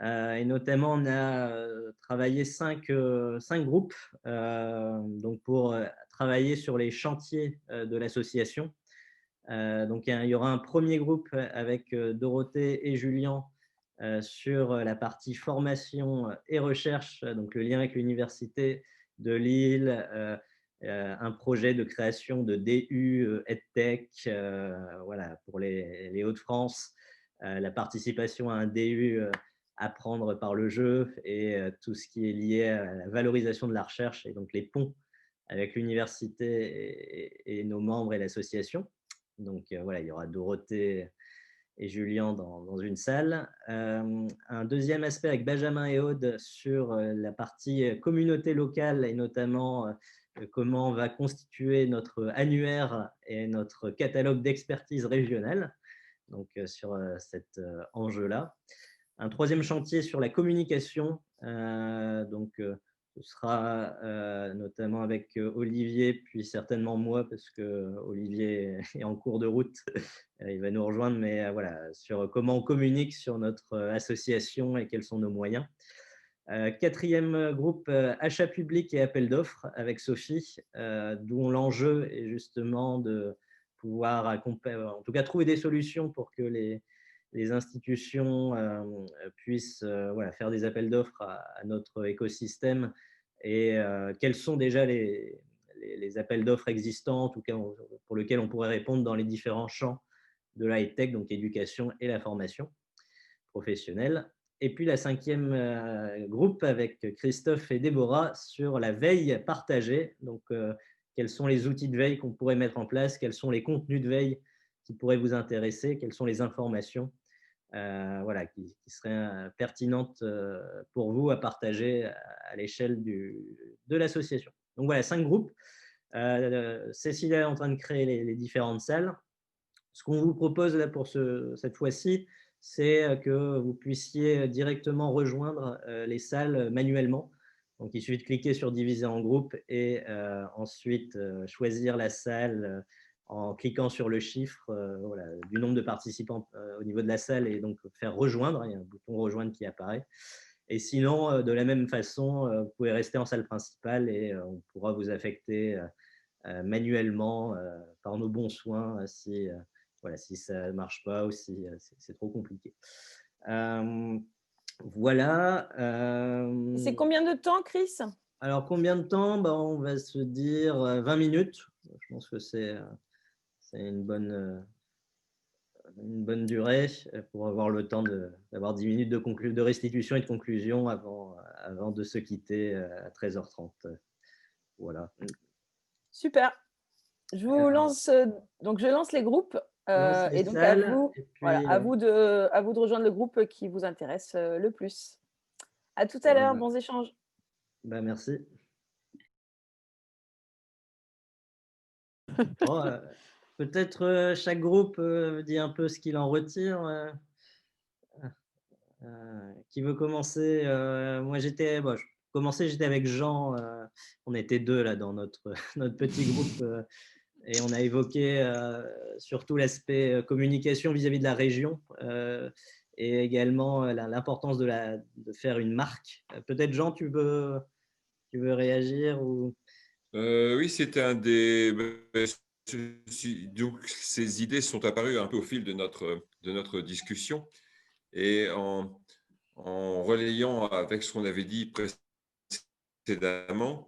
Et notamment, on a travaillé cinq groupes donc pour travailler sur les chantiers de l'association. Donc, il y aura un premier groupe avec Dorothée et Julien sur la partie formation et recherche, donc le lien avec l'Université de Lille, un projet de création de DU EdTech pour les Hauts-de-France, la participation à un DU apprendre par le jeu et tout ce qui est lié à la valorisation de la recherche et donc les ponts avec l'université et nos membres et l'association. Donc il y aura Dorothée et Julien dans une salle. Un deuxième aspect avec Benjamin et Aude sur la partie communauté locale et notamment comment on va constituer notre annuaire et notre catalogue d'expertise régionale, donc sur cet enjeu-là. Un troisième chantier sur la communication, ce sera notamment avec Olivier, puis certainement moi, parce que Olivier est en cours de route, il va nous rejoindre, mais sur comment on communique sur notre association et quels sont nos moyens. Quatrième groupe, achat public et appel d'offres avec Sophie, dont l'enjeu est justement de pouvoir en tout cas trouver des solutions pour que les institutions puissent faire des appels d'offres à notre écosystème et quels sont déjà les appels d'offres existants, en tout cas pour lesquels on pourrait répondre dans les différents champs de la high-tech, donc éducation et la formation professionnelle. Et puis la cinquième groupe avec Christophe et Déborah sur la veille partagée, donc quels sont les outils de veille qu'on pourrait mettre en place, quels sont les contenus de veille qui pourraient vous intéresser, quelles sont les informations qui seraient pertinentes pour vous à partager à l'échelle de l'association. Donc voilà, 5 groupes. Cécilia est en train de créer les différentes salles. Ce qu'on vous propose là pour cette fois-ci, c'est que vous puissiez directement rejoindre les salles manuellement. Donc, il suffit de cliquer sur diviser en groupes et ensuite choisir la salle en cliquant sur le chiffre du nombre de participants au niveau de la salle et donc faire rejoindre. Il y a un bouton rejoindre qui apparaît. Et sinon, de la même façon, vous pouvez rester en salle principale et on pourra vous affecter manuellement par nos bons soins si ça ne marche pas ou si c'est trop compliqué. C'est combien de temps, Chris? Alors, combien de temps? On va se dire 20 minutes. Je pense que c'est une bonne durée pour avoir le temps d'avoir 10 minutes de restitution et de conclusion avant de se quitter à 13h30. Voilà. Super. Je vous lance, donc je lance les groupes et donc à vous de rejoindre le groupe qui vous intéresse le plus. À tout à l'heure, bons échanges. Merci. Peut-être chaque groupe dit un peu ce qu'il en retire. Qui veut commencer? Moi, j'étais avec Jean. On était 2 là dans notre petit groupe et on a évoqué surtout l'aspect communication vis-à-vis de la région et également l'importance de faire une marque. Peut-être Jean, tu veux réagir ou... Oui, c'était un des. Donc, ces idées sont apparues un peu au fil de notre discussion et en relayant avec ce qu'on avait dit précédemment,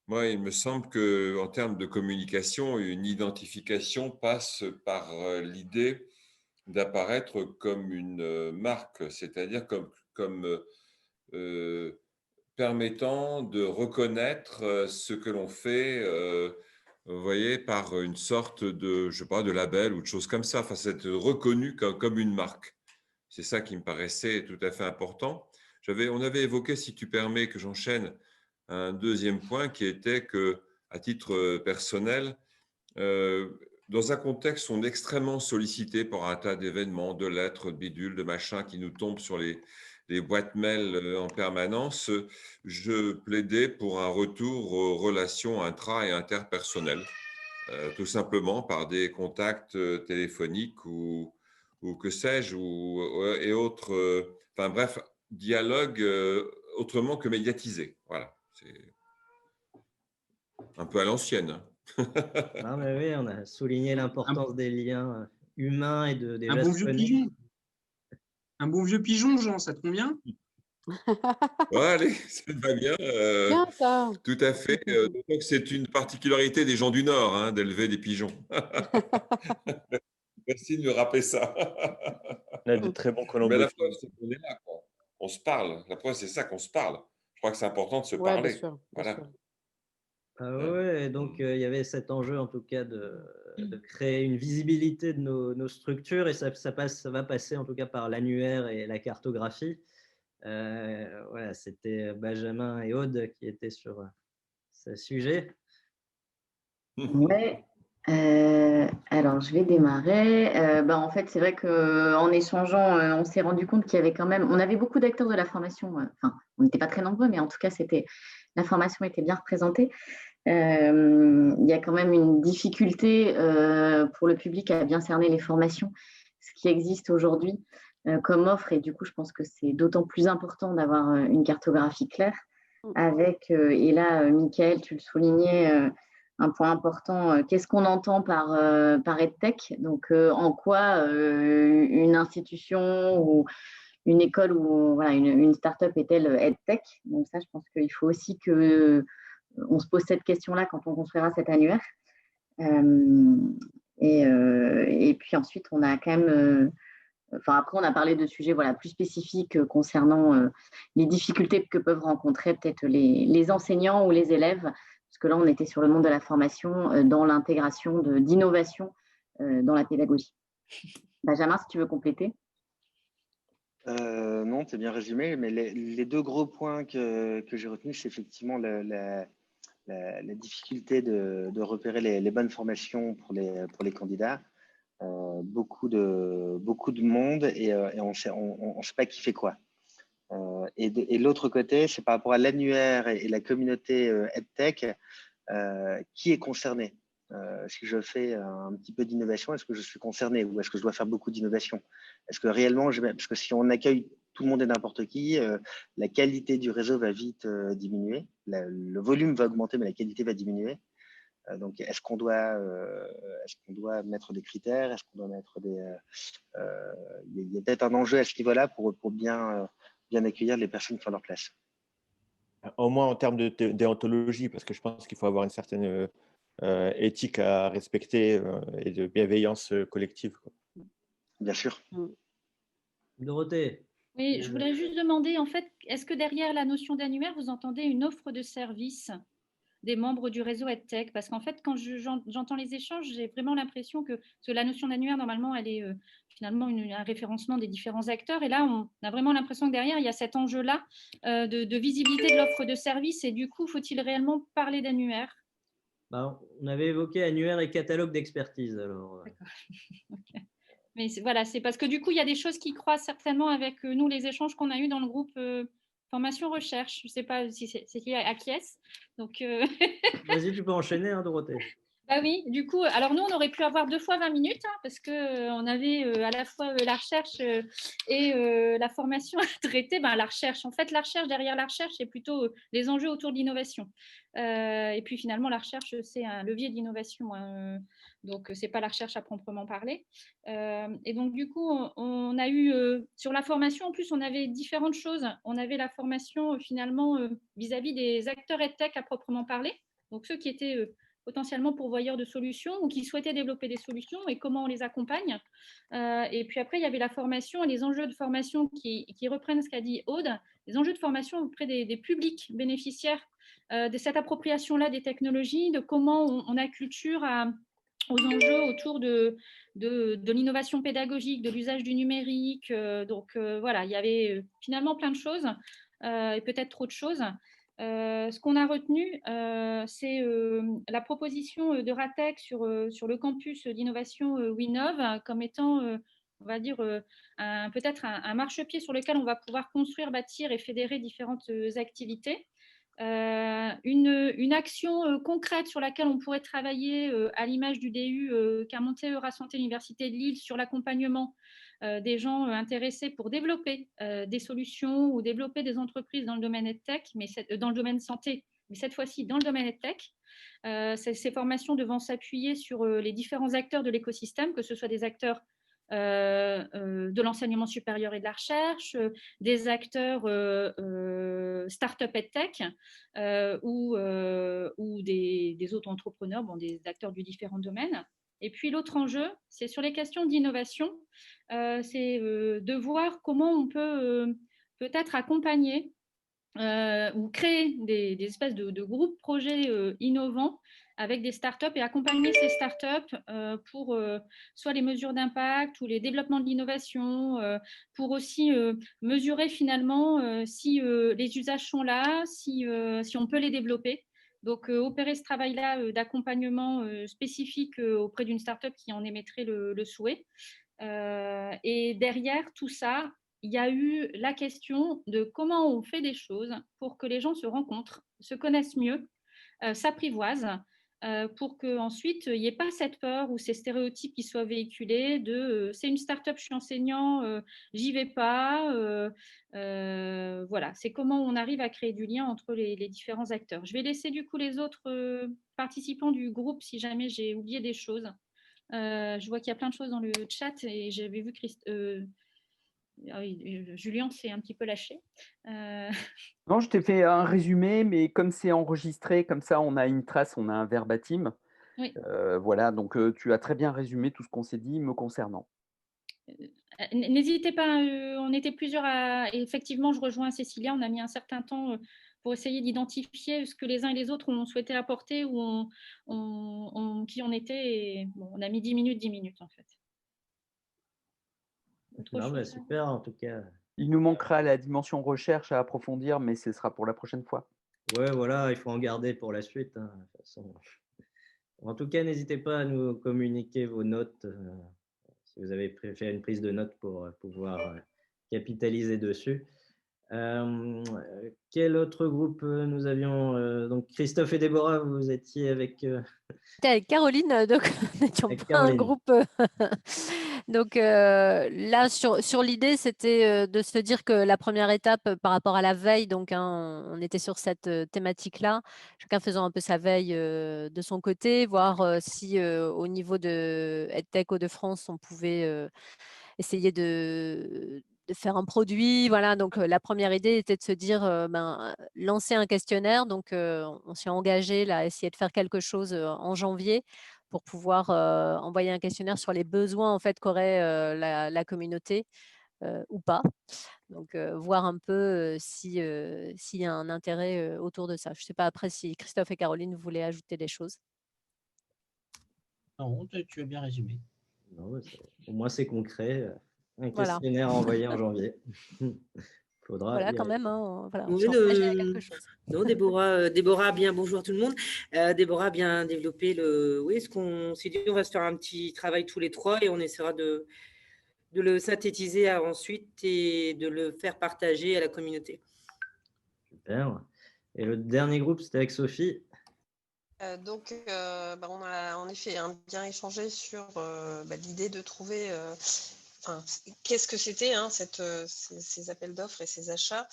moi, il me semble qu'en termes de communication, une identification passe par l'idée d'apparaître comme une marque, c'est-à-dire comme permettant de reconnaître ce que l'on fait, vous voyez, par une sorte de, je sais pas, de label ou de choses comme ça. Enfin, c'est être reconnu comme une marque. C'est ça qui me paraissait tout à fait important. On avait évoqué, si tu permets que j'enchaîne, un deuxième point qui était que, à titre personnel, dans un contexte où on est extrêmement sollicité par un tas d'événements, de lettres, de bidules, de machins qui nous tombent sur les boîtes mail en permanence, je plaidais pour un retour aux relations intra- et interpersonnelles, tout simplement par des contacts téléphoniques ou que sais-je, et autres, enfin bref, dialogue autrement que médiatisé. Voilà, c'est un peu à l'ancienne. Non, mais oui, on a souligné l'importance des liens humains et de Un déjà bon se vieux connaître. pigeon. Un bon vieux pigeon, Jean, ça te convient? Ouais, allez, ça te va bien. Bien, ça. Tout à fait. Donc c'est une particularité des gens du Nord, hein, d'élever des pigeons. Merci de me rappeler ça. On a de très bons Mais colombos. la preuve, c'est qu'on est là, quoi. On se parle. La preuve, c'est ça qu'on se parle. Je crois que c'est important de se Ouais, bien parler. sûr, bien Voilà. sûr. Ah ouais, et donc il y avait cet enjeu en tout cas de créer une visibilité de nos structures et ça va passer en tout cas par l'annuaire et la cartographie. Voilà, c'était Benjamin et Aude qui étaient sur ce sujet. Ouais. Alors, je vais démarrer. En fait, c'est vrai qu'en échangeant, on s'est rendu compte qu'il y avait quand même, on avait beaucoup d'acteurs de la formation. Enfin, on n'était pas très nombreux, mais en tout cas, la formation était bien représentée. Il y a quand même une difficulté pour le public à bien cerner les formations, ce qui existe aujourd'hui comme offre. Et du coup, je pense que c'est d'autant plus important d'avoir une cartographie claire avec, et là, Mickaël, tu le soulignais, un point important, qu'est-ce qu'on entend par EdTech? Donc, en quoi une institution ou une école ou voilà, une start-up est-elle EdTech? Donc ça, je pense qu'il faut aussi qu'on se pose cette question-là quand on construira cet annuaire. Et puis ensuite, on a quand même... après, on a parlé de sujets plus spécifiques concernant les difficultés que peuvent rencontrer peut-être les enseignants ou les élèves, parce que là, on était sur le monde de la formation dans l'intégration d'innovation dans la pédagogie. Benjamin, si tu veux compléter. Non, tu as bien résumé, mais les deux gros points que j'ai retenus, c'est effectivement la difficulté de repérer les bonnes formations pour les candidats. Beaucoup de monde et on ne sait pas qui fait quoi. Et l'autre côté, c'est par rapport à l'annuaire et la communauté EdTech, qui est concerné. Si je fais un petit peu d'innovation, est-ce que je suis concerné ou est-ce que je dois faire beaucoup d'innovation? Est-ce que réellement, parce que si on accueille tout le monde et n'importe qui, la qualité du réseau va vite diminuer, le volume va augmenter, mais la qualité va diminuer. Donc, est-ce qu'on doit mettre des critères? Est-ce qu'on doit mettre il y a peut-être un enjeu à ce niveau-là pour bien accueillir les personnes qui font leur place. Au moins en termes de déontologie, parce que je pense qu'il faut avoir une certaine éthique à respecter et de bienveillance collective, quoi. Bien sûr. Dorothée. Oui, je voulais juste demander, en fait, est-ce que derrière la notion d'annuaire, vous entendez une offre de service des membres du réseau EdTech? Parce qu'en fait, quand j'entends les échanges, j'ai vraiment l'impression que la notion d'annuaire, normalement, elle est finalement un référencement des différents acteurs. Et là, on a vraiment l'impression que derrière, il y a cet enjeu-là de visibilité de l'offre de service. Et du coup, faut-il réellement parler d'annuaire? On avait évoqué annuaire et catalogue d'expertise. Alors. D'accord. Okay. Mais voilà, c'est parce que du coup, il y a des choses qui croisent certainement avec nous, les échanges qu'on a eus dans le groupe formation-recherche. Je ne sais pas si c'est lié à qui est-ce. Donc, Vas-y, tu peux enchaîner, hein, Dorothée. Bah oui, du coup, alors nous, on aurait pu avoir 2 fois 20 minutes parce qu'on avait à la fois la recherche et la formation à traiter. La recherche, en fait, derrière la recherche, c'est plutôt les enjeux autour de l'innovation. Et puis finalement, la recherche, c'est un levier d'innovation. Hein, donc, ce n'est pas la recherche à proprement parler. Et donc, du coup, on a eu, sur la formation, en plus, on avait différentes choses. On avait la formation, finalement, vis-à-vis des acteurs EdTech à proprement parler. Donc, ceux qui étaient potentiellement pourvoyeurs de solutions ou qui souhaitaient développer des solutions et comment on les accompagne. Et puis après, il y avait la formation et les enjeux de formation qui reprennent ce qu'a dit Aude, les enjeux de formation auprès des publics bénéficiaires de cette appropriation-là des technologies, de comment on acculture aux enjeux autour de l'innovation pédagogique, de l'usage du numérique. Voilà, il y avait finalement plein de choses et peut-être trop de choses. Ce qu'on a retenu, c'est la proposition de RATEC sur le campus d'innovation Winov comme étant, on va dire, peut-être un marchepied sur lequel on va pouvoir construire, bâtir et fédérer différentes activités. Une action concrète sur laquelle on pourrait travailler à l'image du DU qu'a monté Eurasanté Université de Lille sur l'accompagnement des gens intéressés pour développer des solutions ou développer des entreprises dans le domaine EdTech, mais dans le domaine santé, mais cette fois-ci dans le domaine EdTech. Ces formations devant s'appuyer sur les différents acteurs de l'écosystème, que ce soit des acteurs de l'enseignement supérieur et de la recherche, des acteurs start-up EdTech ou des autres entrepreneurs, des acteurs du différents domaines. Et puis l'autre enjeu, c'est sur les questions d'innovation, c'est de voir comment on peut peut-être accompagner ou créer des espèces de groupes projets innovants avec des startups et accompagner ces startups pour soit les mesures d'impact ou les développements de l'innovation, pour aussi mesurer finalement si les usages sont là, si on peut les développer. Donc, opérer ce travail-là d'accompagnement spécifique auprès d'une startup qui en émettrait le souhait. Et derrière tout ça, il y a eu la question de comment on fait des choses pour que les gens se rencontrent, se connaissent mieux, s'apprivoisent, pour qu'ensuite il n'y ait pas cette peur ou ces stéréotypes qui soient véhiculés de c'est une start-up, je suis enseignant, j'y vais pas. Voilà, c'est comment on arrive à créer du lien entre les différents acteurs. Je vais laisser du coup les autres participants du groupe si jamais j'ai oublié des choses. Je vois qu'il y a plein de choses dans le chat et j'avais vu Julien s'est un petit peu lâché. Non, je t'ai fait un résumé, mais comme c'est enregistré, comme ça on a une trace, on a un verbatim. Oui. Voilà, donc tu as très bien résumé tout ce qu'on s'est dit me concernant. N'hésitez pas, on était plusieurs effectivement, je rejoins Cécilia, on a mis un certain temps pour essayer d'identifier ce que les uns et les autres ont souhaité apporter ou qui on était. Et, bon, on a mis 10 minutes en fait. Non, super en tout cas. Il nous manquera la dimension recherche à approfondir, mais ce sera pour la prochaine fois. Ouais, voilà, il faut en garder pour la suite. Hein, de toute façon. En tout cas, n'hésitez pas à nous communiquer vos notes si vous avez fait une prise de notes pour pouvoir capitaliser dessus. Quel autre groupe nous avions donc Christophe et Déborah, vous étiez avec... C'était avec Caroline, donc nous n'étions pas un groupe. Donc là, sur l'idée, c'était de se dire que la première étape par rapport à la veille, donc on était sur cette thématique-là, chacun faisant un peu sa veille de son côté, voir si au niveau de EdTech Hauts-de-France, on pouvait essayer de faire un produit. Voilà, donc la première idée était de se dire, lancer un questionnaire. Donc, on s'est engagé là, à essayer de faire quelque chose en janvier pour pouvoir envoyer un questionnaire sur les besoins en fait qu'aurait la communauté ou pas. Donc, voir un peu s'il y a un intérêt autour de ça. Je ne sais pas après si Christophe et Caroline voulaient ajouter des choses. Non, tu as bien résumé. Non, au moins, c'est concret. Un questionnaire envoyé en janvier. Faudra voilà, quand même. Voilà, on Oui, s'engage à quelque chose. Non, Déborah a bien, bonjour à tout le monde. Déborah a bien développé ce qu'on s'est dit, on va se faire un petit travail tous les trois et on essaiera de le synthétiser ensuite et de le faire partager à la communauté. Super. Et le dernier groupe, c'était avec Sophie. Donc, on a en effet bien échangé sur l'idée de trouver qu'est-ce que c'était ces appels d'offres et ces achats,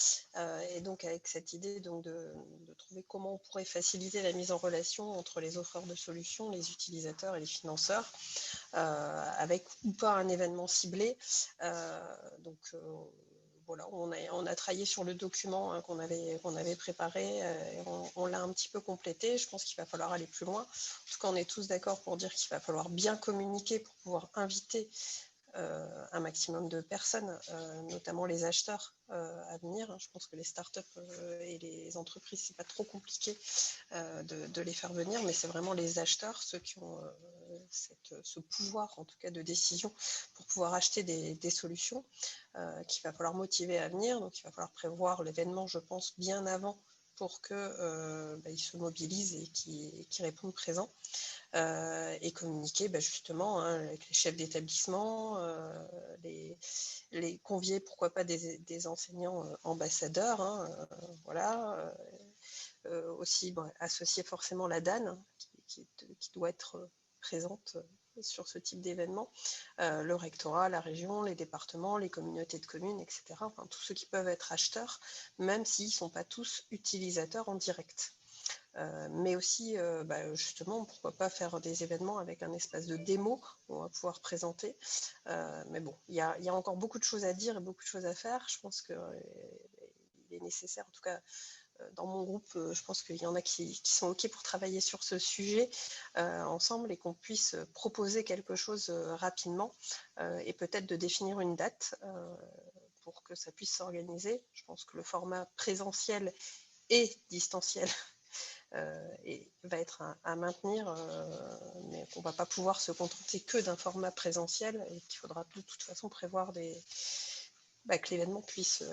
et donc avec cette idée donc, de trouver comment on pourrait faciliter la mise en relation entre les offreurs de solutions, les utilisateurs et les financeurs, avec ou pas un événement ciblé. voilà, on a travaillé sur le document qu'on avait préparé, et on l'a un petit peu complété. Je pense qu'il va falloir aller plus loin. En tout cas, on est tous d'accord pour dire qu'il va falloir bien communiquer pour pouvoir inviter un maximum de personnes, notamment les acheteurs à venir. Je pense que les startups et les entreprises, c'est pas trop compliqué de les faire venir, mais c'est vraiment les acheteurs, ceux qui ont ce pouvoir, en tout cas, de décision pour pouvoir acheter des solutions qu'il va falloir motiver à venir. Donc, il va falloir prévoir l'événement, je pense, bien avant pour qu'ils se mobilisent et qu'ils répondent présents. Et communiquer justement avec les chefs d'établissement, les convier, pourquoi pas des enseignants ambassadeurs, voilà. Aussi associer forcément la DAN qui doit être présente sur ce type d'événement, le rectorat, la région, les départements, les communautés de communes, etc. Enfin, tous ceux qui peuvent être acheteurs, même s'ils ne sont pas tous utilisateurs en direct. Mais aussi, justement, pourquoi pas faire des événements avec un espace de démo où on va pouvoir présenter. Mais bon, il y a encore beaucoup de choses à dire et beaucoup de choses à faire. Je pense qu'il est nécessaire, en tout cas dans mon groupe, je pense qu'il y en a qui sont OK pour travailler sur ce sujet ensemble et qu'on puisse proposer quelque chose rapidement et peut-être de définir une date pour que ça puisse s'organiser. Je pense que le format présentiel et distanciel va être à maintenir, mais qu'on ne va pas pouvoir se contenter que d'un format présentiel et qu'il faudra de toute façon prévoir que l'événement puisse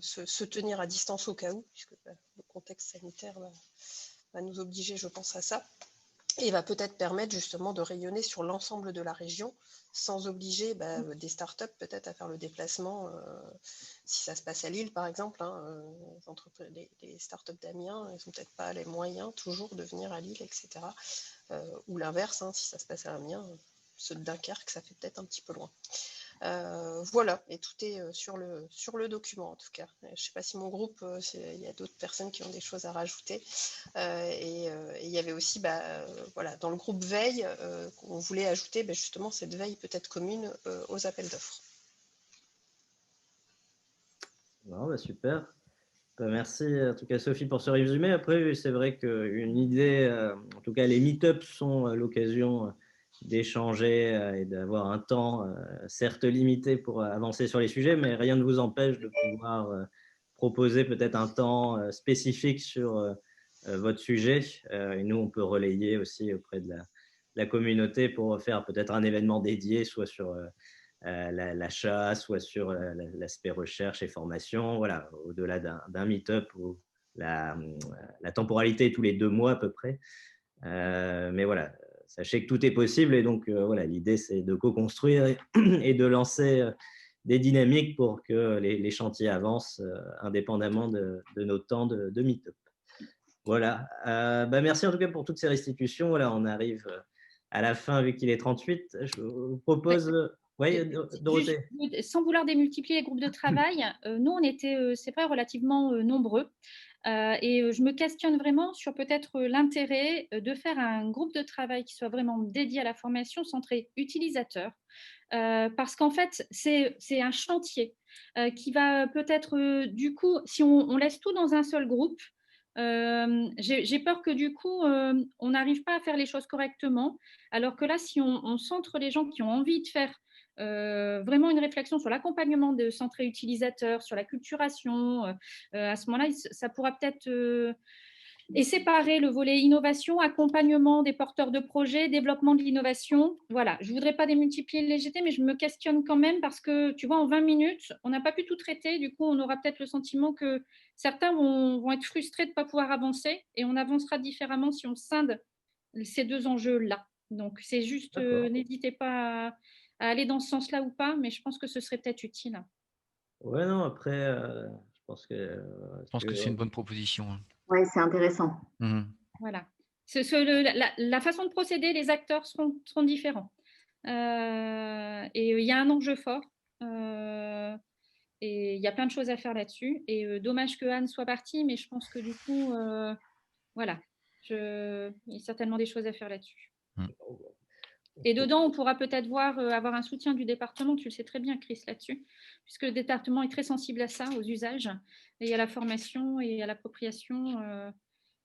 se tenir à distance au cas où, puisque le contexte sanitaire va nous obliger, je pense, à ça. Et va peut-être permettre justement de rayonner sur l'ensemble de la région sans obliger des startups peut-être à faire le déplacement. Si ça se passe à Lille, par exemple, les startups d'Amiens, ils n'ont peut-être pas les moyens toujours de venir à Lille, etc. Ou l'inverse, si ça se passe à Amiens, ceux de Dunkerque, ça fait peut-être un petit peu loin. Voilà, et tout est sur le document en tout cas. Je ne sais pas si mon groupe, il y a d'autres personnes qui ont des choses à rajouter. Et il y avait aussi, voilà, dans le groupe veille, on voulait ajouter justement cette veille peut-être commune aux appels d'offres. Non, super. Merci en tout cas Sophie pour ce résumé. Après, c'est vrai qu'une idée, en tout cas les meet-ups sont l'occasion d'échanger et d'avoir un temps certes limité pour avancer sur les sujets, mais rien ne vous empêche de pouvoir proposer peut-être un temps spécifique sur votre sujet. Et nous, on peut relayer aussi auprès de la communauté pour faire peut-être un événement dédié, soit sur l'achat, soit sur l'aspect recherche et formation. Voilà, au-delà d'un meet-up où la temporalité est tous les 2 mois à peu près. Mais voilà, sachez que tout est possible et donc voilà, l'idée c'est de co-construire et de lancer des dynamiques pour que les chantiers avancent indépendamment de nos temps de meet-up. Voilà, merci en tout cas pour toutes ces restitutions. Voilà, on arrive à la fin vu qu'il est 38. Je vous propose… Oui, Dorothée. Sans vouloir démultiplier les groupes de travail, nous, on était, c'est vrai, relativement nombreux. Et je me questionne vraiment sur peut-être l'intérêt de faire un groupe de travail qui soit vraiment dédié à la formation centré utilisateur. Parce qu'en fait, c'est un chantier qui va peut-être, du coup, si on laisse tout dans un seul groupe, j'ai peur que du coup, on n'arrive pas à faire les choses correctement. Alors que là, si on centre les gens qui ont envie de faire vraiment une réflexion sur l'accompagnement de centré utilisateur, sur la culturation, à ce moment-là, ça pourra peut-être… et séparer le volet innovation, accompagnement des porteurs de projets, développement de l'innovation. Voilà, je ne voudrais pas démultiplier les GT, mais je me questionne quand même parce que, tu vois, en 20 minutes, on n'a pas pu tout traiter. Du coup, on aura peut-être le sentiment que certains vont être frustrés de ne pas pouvoir avancer et on avancera différemment si on scinde ces 2 enjeux-là. Donc, c'est juste, n'hésitez pas à aller dans ce sens-là ou pas, mais je pense que ce serait peut-être utile. Ouais, non, après, je pense que… je pense que c'est une bonne proposition. Oui, c'est intéressant. Voilà. La façon de procéder, les acteurs seront différents. Et il y a un enjeu fort. Et il y a plein de choses à faire là-dessus. Et dommage que Anne soit partie, mais je pense que du coup, voilà, il y a certainement des choses à faire là-dessus. Et dedans, on pourra peut-être avoir un soutien du département, tu le sais très bien, Chris, là-dessus, puisque le département est très sensible à ça, aux usages, et à la formation, et à l'appropriation,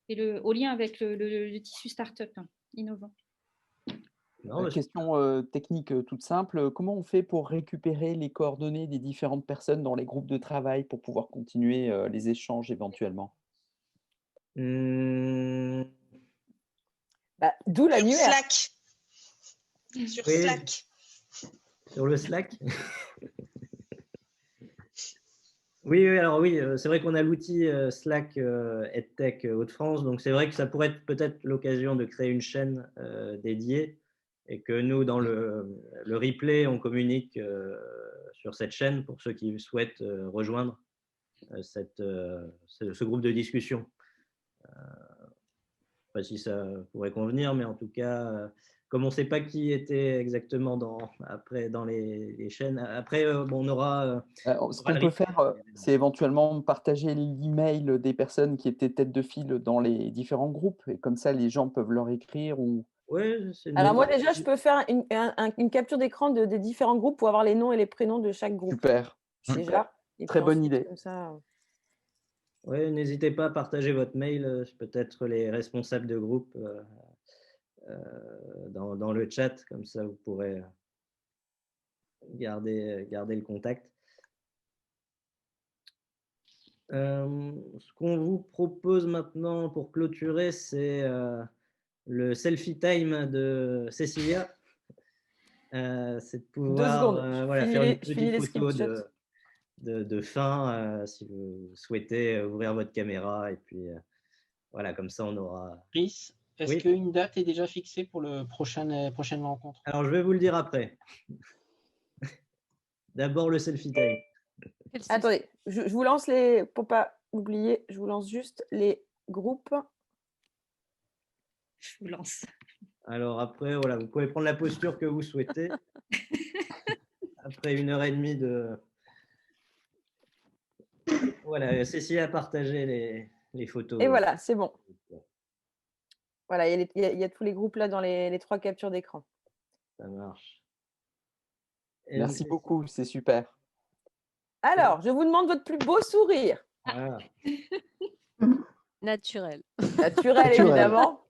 et au lien avec le tissu start-up innovant. Question technique toute simple. Comment on fait pour récupérer les coordonnées des différentes personnes dans les groupes de travail pour pouvoir continuer les échanges éventuellement? D'où l'annuaire. Slack. Sur Oui, Slack. sur le Slack. Oui, alors oui, c'est vrai qu'on a l'outil Slack EdTech Hauts-de-France, donc c'est vrai que ça pourrait être peut-être l'occasion de créer une chaîne dédiée et que nous, dans le replay, on communique sur cette chaîne pour ceux qui souhaitent rejoindre ce groupe de discussion. Je ne sais pas si ça pourrait convenir, mais en tout cas, comme on ne sait pas qui était exactement dans les chaînes, après, on aura… ce qu'on peut faire, c'est éventuellement partager l'email des personnes qui étaient tête de file dans les différents groupes, et comme ça, les gens peuvent leur écrire ou… Alors moi déjà, je peux faire une capture d'écran des différents groupes pour avoir les noms et les prénoms de chaque groupe. Super. Déjà. Très bonne idée. Comme ça… Oui, n'hésitez pas à partager votre mail, peut-être les responsables de groupe dans le chat, comme ça vous pourrez garder le contact. Ce qu'on vous propose maintenant pour clôturer, c'est le selfie time de Cécilia. C'est de pouvoir faire une petite photo de fin si vous souhaitez ouvrir votre caméra. Et puis voilà, comme ça on aura… Chris, est-ce qu'une date est déjà fixée pour la prochaine rencontre? Alors je vais vous le dire après. D'abord le selfie time. Attendez, je vous lance pour pas oublier, je vous lance juste les groupes. Je vous lance. Alors après, voilà, vous pouvez prendre la posture que vous souhaitez. Après 1h30 de… Voilà, Cécile a partagé les photos. Et voilà, c'est bon. Voilà, il y a tous les groupes là dans les 3 captures d'écran. Ça marche. Merci beaucoup, c'est super. Alors, je vous demande votre plus beau sourire. Voilà. Naturel. Naturel, évidemment.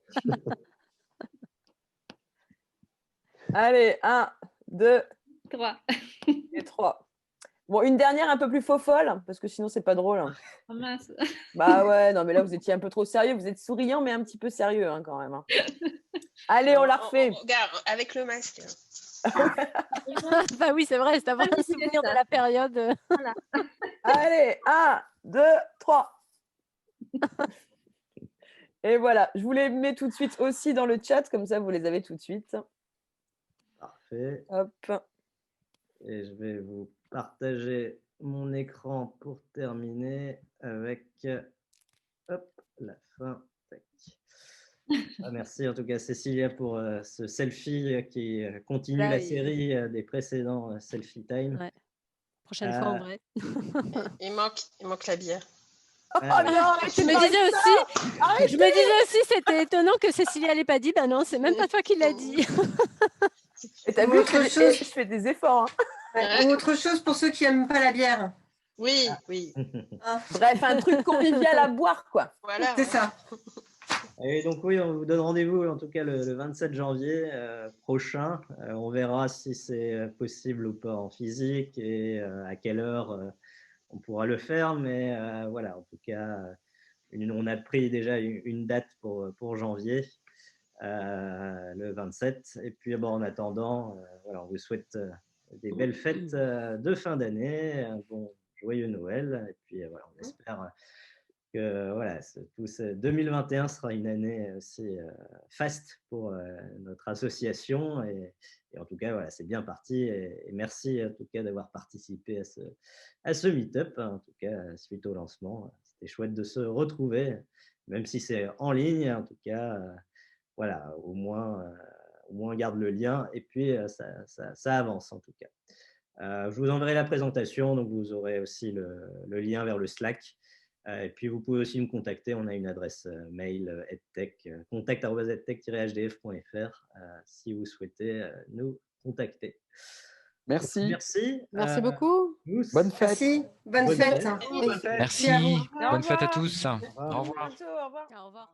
Allez, 1, 2, 3. Et 3. Bon, une dernière un peu plus faux-folle, parce que sinon, c'est pas drôle. Oh mince. Bah ouais, non, mais là, vous étiez un peu trop sérieux. Vous êtes souriant, mais un petit peu sérieux quand même. Allez, on la refait. Regarde, avec le masque. Bah oui, c'est vrai, c'est avoir un souvenir de la période. Voilà. Allez, 1, 2, 3. Et voilà, je vous les mets tout de suite aussi dans le chat, comme ça, vous les avez tout de suite. Parfait. Hop. Et je vais vous partager mon écran pour terminer avec hop, la fin. Tac. Merci en tout cas Cécilia pour ce selfie qui continue la série des précédents selfie time. Ouais. Prochaine fois en vrai. Il manque la bière. Oh non, je me disais aussi, c'était étonnant que Cécilia l'ait pas dit. Ben non, c'est même pas toi qui l'as dit. Et t'as vu, je fais des efforts. Ou autre chose pour ceux qui n'aiment pas la bière. Oui, oui. Bref, un truc convivial à boire, quoi. Voilà. C'est ça. Et donc oui, on vous donne rendez-vous en tout cas le 27 janvier prochain. On verra si c'est possible ou pas en physique et à quelle heure on pourra le faire. Mais voilà, en tout cas, on a pris déjà une date pour janvier, le 27. Et puis bon, en attendant, voilà, on vous souhaite des belles fêtes de fin d'année, un bon joyeux Noël. Et puis voilà, on espère que voilà, 2021 sera une année aussi faste pour notre association et en tout cas voilà, c'est bien parti et merci en tout cas d'avoir participé à ce meet-up, en tout cas suite au lancement. C'était chouette de se retrouver, même si c'est en ligne, en tout cas voilà, au moins on garde le lien et puis ça avance en tout cas. Je vous enverrai la présentation, donc vous aurez aussi le lien vers le Slack. Et puis, vous pouvez aussi me contacter. On a une adresse mail edtech, contact@edtech-hdf.fr si vous souhaitez nous contacter. Merci. Merci beaucoup. Bonne fête. Merci. Bonne fête. Merci. Bonne fête à tous. Au revoir. Au revoir.